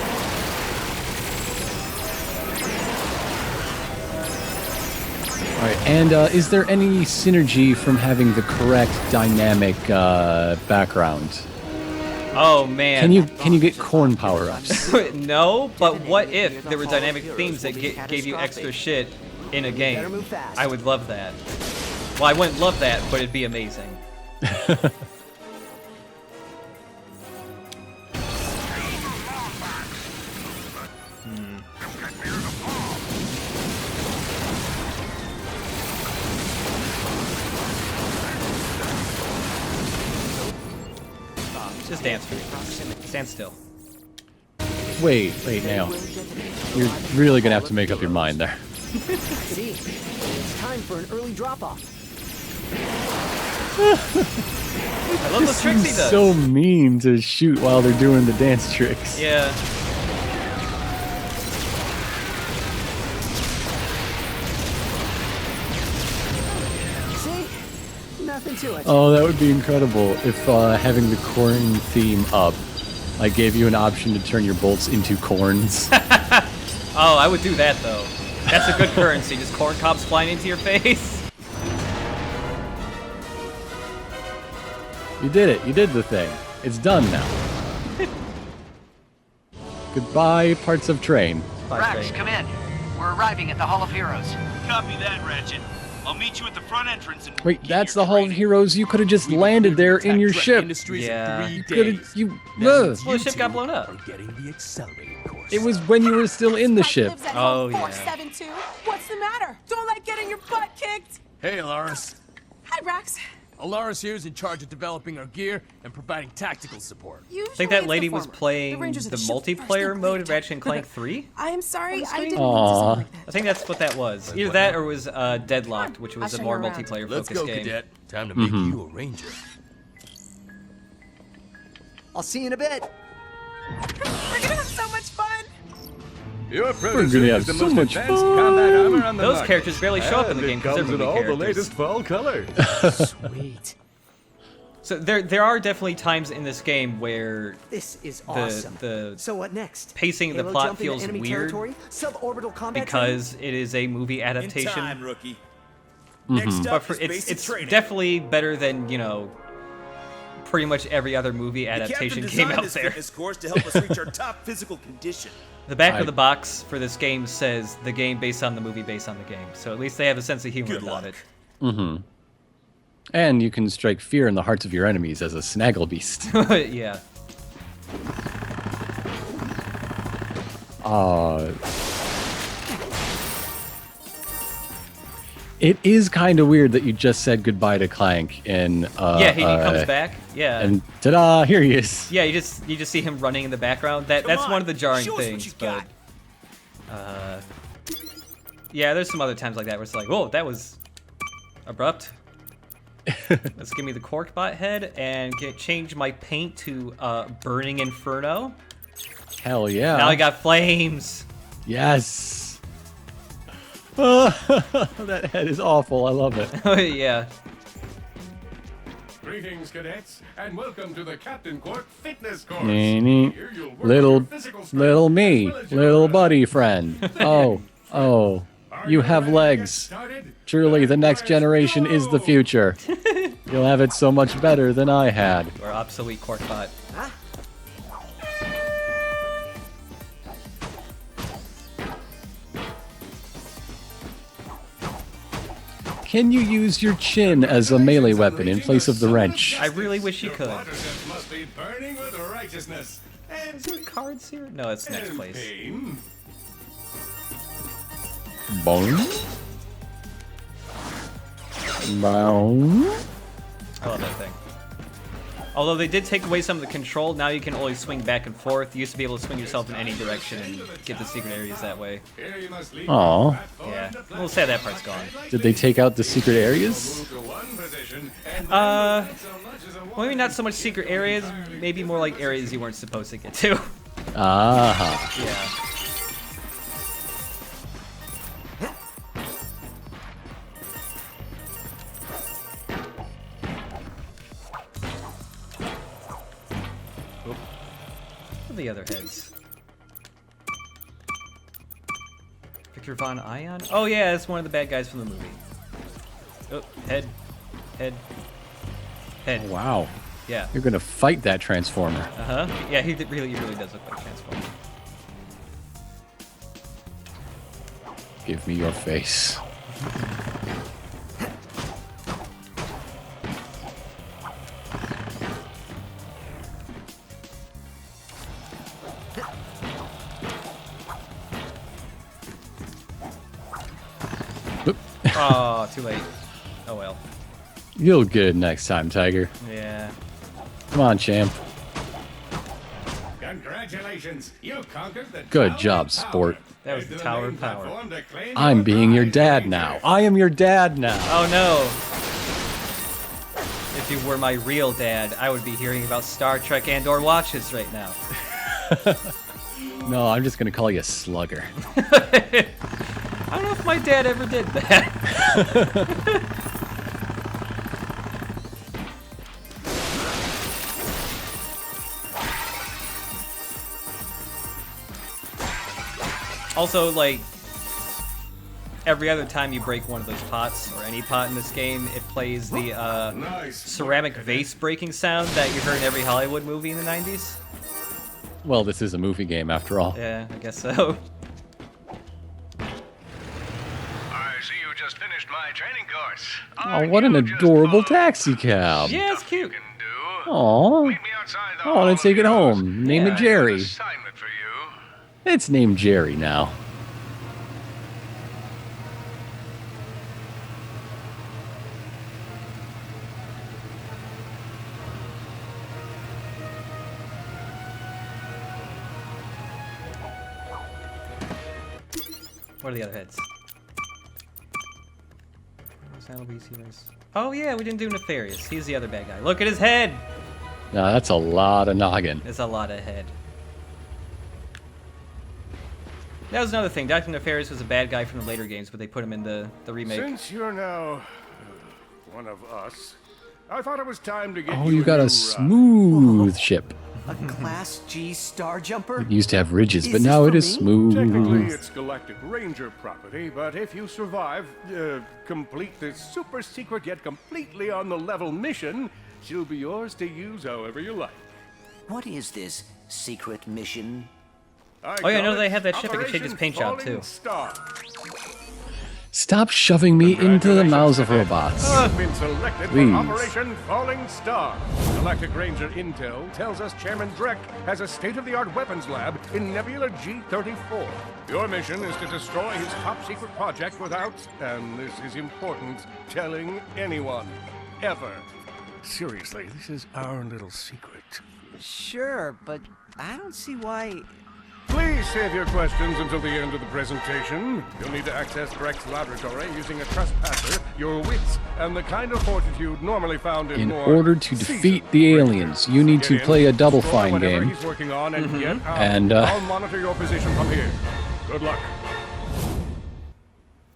[SPEAKER 2] Alright, and is there any synergy from having the correct dynamic background?
[SPEAKER 1] Oh man.
[SPEAKER 2] Can you get corn power-ups?
[SPEAKER 1] No, but what if there were dynamic themes that gave you extra shit in a game? I would love that. Well, I wouldn't love that, but it'd be amazing. Just dance for me. Stand still.
[SPEAKER 2] Wait now. You're really gonna have to make up your mind there.
[SPEAKER 5] See, it's time for an early drop-off.
[SPEAKER 1] I love those tricks he does.
[SPEAKER 2] So mean to shoot while they're doing the dance tricks.
[SPEAKER 1] Yeah.
[SPEAKER 5] See? Nothing to it.
[SPEAKER 2] Oh, that would be incredible if having the corn theme up, like, gave you an option to turn your bolts into corns.
[SPEAKER 1] Oh, I would do that though. That's a good currency. Just corn cobs flying into your face.
[SPEAKER 2] You did it. You did the thing. It's done now. Goodbye, parts of train.
[SPEAKER 9] Rex, come in. We're arriving at the Hall of Heroes.
[SPEAKER 8] Copy that, Ratchet. I'll meet you at the front entrance and
[SPEAKER 2] Wait, that's the Hall of Heroes. You could have just landed there in your ship.
[SPEAKER 1] Yeah.
[SPEAKER 2] You could have.
[SPEAKER 1] Well, the ship got blown up.
[SPEAKER 2] It was when you were still in the ship.
[SPEAKER 1] Oh, yeah.
[SPEAKER 16] 472. What's the matter? Don't like getting your butt kicked.
[SPEAKER 17] Hey, Alaris.
[SPEAKER 16] Hi, Rex.
[SPEAKER 17] Alaris here is in charge of developing our gear and providing tactical support.
[SPEAKER 1] I think that lady was playing the multiplayer mode of Ratchet and Clank 3.
[SPEAKER 16] I am sorry, I didn't
[SPEAKER 2] Aww.
[SPEAKER 16] mean to.
[SPEAKER 1] I think that's what that was. Either that or it was Deadlocked, which was a more multiplayer-focused game.
[SPEAKER 17] Let's go, Cadet. Time to make you a ranger.
[SPEAKER 5] I'll see you in a bit.
[SPEAKER 16] We're gonna have so much fun.
[SPEAKER 7] Your
[SPEAKER 2] We're gonna have so much fun.
[SPEAKER 1] Those characters barely show up in the game because they're movie
[SPEAKER 7] all
[SPEAKER 1] characters.
[SPEAKER 7] the latest fall colors.
[SPEAKER 5] Sweet.
[SPEAKER 1] So there are definitely times in this game where
[SPEAKER 5] This is awesome. So what next?
[SPEAKER 1] pacing of the
[SPEAKER 5] Halo
[SPEAKER 1] plot
[SPEAKER 5] jump into
[SPEAKER 1] feels
[SPEAKER 5] enemy
[SPEAKER 1] weird
[SPEAKER 5] territory? Suborbital combat
[SPEAKER 1] because it is a movie adaptation.
[SPEAKER 8] In time, rookie.
[SPEAKER 2] Next
[SPEAKER 8] up
[SPEAKER 1] But
[SPEAKER 8] is basic
[SPEAKER 1] it's
[SPEAKER 8] training.
[SPEAKER 1] definitely better than, you know, pretty much every other movie adaptation game out there.
[SPEAKER 8] This course to help us reach our top physical condition.
[SPEAKER 1] The back of the box for this game says the game based on the movie based on the game. So at least they have a sense of humor about it.
[SPEAKER 2] Mm-hmm. And you can strike fear in the hearts of your enemies as a snaggle beast.
[SPEAKER 1] Yeah.
[SPEAKER 2] It is kind of weird that you just said goodbye to Clank in.
[SPEAKER 1] Yeah, he comes back. Yeah.
[SPEAKER 2] And ta-da! Here he is.
[SPEAKER 1] Yeah, you just see him running in the background. That's one of the jarring things. But yeah, there's some other times like that where it's like, whoa, that was abrupt. Let's give me the cork bot head and change my paint to Burning Inferno.
[SPEAKER 2] Hell yeah!
[SPEAKER 1] Now I got flames.
[SPEAKER 2] Yes. That head is awful. I love it.
[SPEAKER 1] Oh yeah.
[SPEAKER 7] Greetings, cadets, and welcome to the Captain Quark Fitness Course.
[SPEAKER 2] Nee.
[SPEAKER 7] Here you'll work
[SPEAKER 2] Little,
[SPEAKER 7] your physical strength
[SPEAKER 2] little me,
[SPEAKER 7] as well as your
[SPEAKER 2] little
[SPEAKER 7] mind.
[SPEAKER 2] buddy friend. Oh, you have legs. Truly, the next generation is the future. You'll have it so much better than I had.
[SPEAKER 1] Or obsolete cork bot.
[SPEAKER 2] Can you use your chin as a melee weapon in place of the wrench?
[SPEAKER 1] I really wish you could.
[SPEAKER 7] Must be burning with righteousness. And
[SPEAKER 1] Is there cards here? No, it's next place.
[SPEAKER 7] pain.
[SPEAKER 2] Bone. Boom.
[SPEAKER 1] I love that thing. Although they did take away some of the control, now you can only swing back and forth. You used to be able to swing yourself in any direction and get the secret areas that way.
[SPEAKER 2] Aw.
[SPEAKER 1] Yeah, we'll say that part's gone.
[SPEAKER 2] Did they take out the secret areas?
[SPEAKER 1] Maybe not so much secret areas, maybe more like areas you weren't supposed to get to.
[SPEAKER 2] Ah.
[SPEAKER 1] Yeah. are the other heads? Victor Von Ion? Oh yeah, that's one of the bad guys from the movie. Oh, head. Head. Head.
[SPEAKER 2] Oh, wow.
[SPEAKER 1] Yeah.
[SPEAKER 2] You're gonna fight that Transformer.
[SPEAKER 1] Uh-huh. Yeah, he really does look like Transformer.
[SPEAKER 2] Give me your face.
[SPEAKER 1] Oh, too late. Oh well.
[SPEAKER 2] You'll get it next time, Tiger.
[SPEAKER 1] Yeah.
[SPEAKER 2] Come on, champ.
[SPEAKER 7] Congratulations, you conquered the
[SPEAKER 2] Good job, sport.
[SPEAKER 1] That was the Tower of Power.
[SPEAKER 2] I'm being your dad now. I am your dad now.
[SPEAKER 1] Oh no. If you were my real dad, I would be hearing about Star Trek and/or watches right now.
[SPEAKER 2] No, I'm just gonna call you Slugger.
[SPEAKER 1] I don't know if my dad ever did that. Also, like, every other time you break one of those pots, or any pot in this game, it plays the ceramic vase breaking sound that you heard in every Hollywood movie in the 90s.
[SPEAKER 2] Well, this is a movie game after all.
[SPEAKER 1] Yeah, I guess so.
[SPEAKER 7] I see you just finished my training course.
[SPEAKER 2] Oh, what an adorable taxi cab.
[SPEAKER 1] Yeah, it's cute.
[SPEAKER 2] Aw. I want to take it home. Name it Jerry. It's named Jerry now.
[SPEAKER 1] What are the other heads? Oh yeah, we didn't do Nefarious. He's the other bad guy. Look at his head!
[SPEAKER 2] No, that's a lot of noggin.
[SPEAKER 1] It's a lot of head. That was another thing. Dr. Nefarious was a bad guy from the later games, but they put him in the remake.
[SPEAKER 7] Since you're now one of us, I thought it was time to get
[SPEAKER 2] Oh, you got a smooth ship.
[SPEAKER 14] A Class G Star Jumper?
[SPEAKER 2] It used to have ridges, but now it is smooth.
[SPEAKER 7] Technically, it's Galactic Ranger property, but if you survive, complete this super secret yet completely on the level mission, she'll be yours to use however you like.
[SPEAKER 5] What is this secret mission?
[SPEAKER 1] Oh yeah, I know they have that ship that can change its paint job too.
[SPEAKER 2] Stop shoving me into the mouths of robots.
[SPEAKER 7] I've been selected
[SPEAKER 2] Please.
[SPEAKER 7] for Operation Falling Star. Galactic Ranger Intel tells us Chairman Drek has a state-of-the-art weapons lab in Nebula G-34. Your mission is to destroy his top-secret project without, and this is important, telling anyone. Ever. Seriously, this is our little secret.
[SPEAKER 14] Sure, but I don't see why...
[SPEAKER 7] Please save your questions until the end of the presentation. You'll need to access Drek's laboratory using a trespasser, your wits, and the kind of fortitude normally found in more
[SPEAKER 2] order to defeat the aliens, you need to play a Double Fine game.
[SPEAKER 7] He's working on and get out.
[SPEAKER 2] And,
[SPEAKER 7] I'll monitor your position from here. Good luck.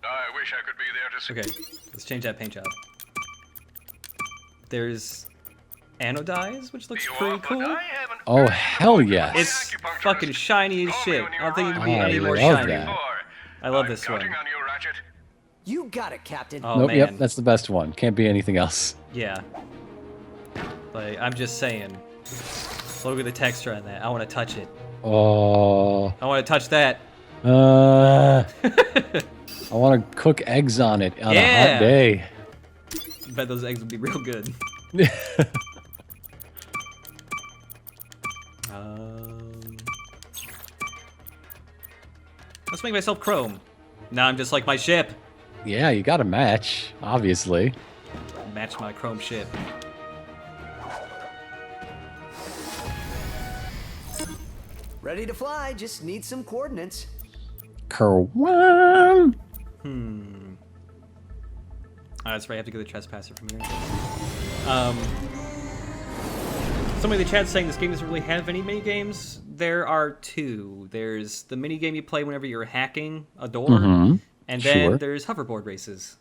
[SPEAKER 7] I wish I could be there to see.
[SPEAKER 1] Okay, let's change that paint job. There's anodize, which looks pretty cool.
[SPEAKER 2] Oh, hell yes.
[SPEAKER 1] It's fucking shiny as shit. I don't think it can be any more
[SPEAKER 2] love
[SPEAKER 1] shiny.
[SPEAKER 2] that.
[SPEAKER 1] I love this one.
[SPEAKER 14] You got it, Captain.
[SPEAKER 1] Oh,
[SPEAKER 2] Nope,
[SPEAKER 1] man.
[SPEAKER 2] yep, that's the best one. Can't be anything else.
[SPEAKER 1] Yeah. Like, I'm just saying. Look at the texture on that. I want to touch it.
[SPEAKER 2] Oh.
[SPEAKER 1] I want to touch that.
[SPEAKER 2] I want to cook eggs on it on a hot day.
[SPEAKER 1] I bet those eggs would be real good. Let's make myself chrome. Now I'm just like my ship.
[SPEAKER 2] Yeah, you gotta match, obviously.
[SPEAKER 1] Match my chrome ship.
[SPEAKER 14] Ready to fly, just need some coordinates.
[SPEAKER 2] Kerwam!
[SPEAKER 1] Oh, that's right, I have to go to the trespasser from here. Somebody in the chat saying this game doesn't really have any mini games. There are two. There's the mini game you play whenever you're hacking a door, and then there's hoverboard races.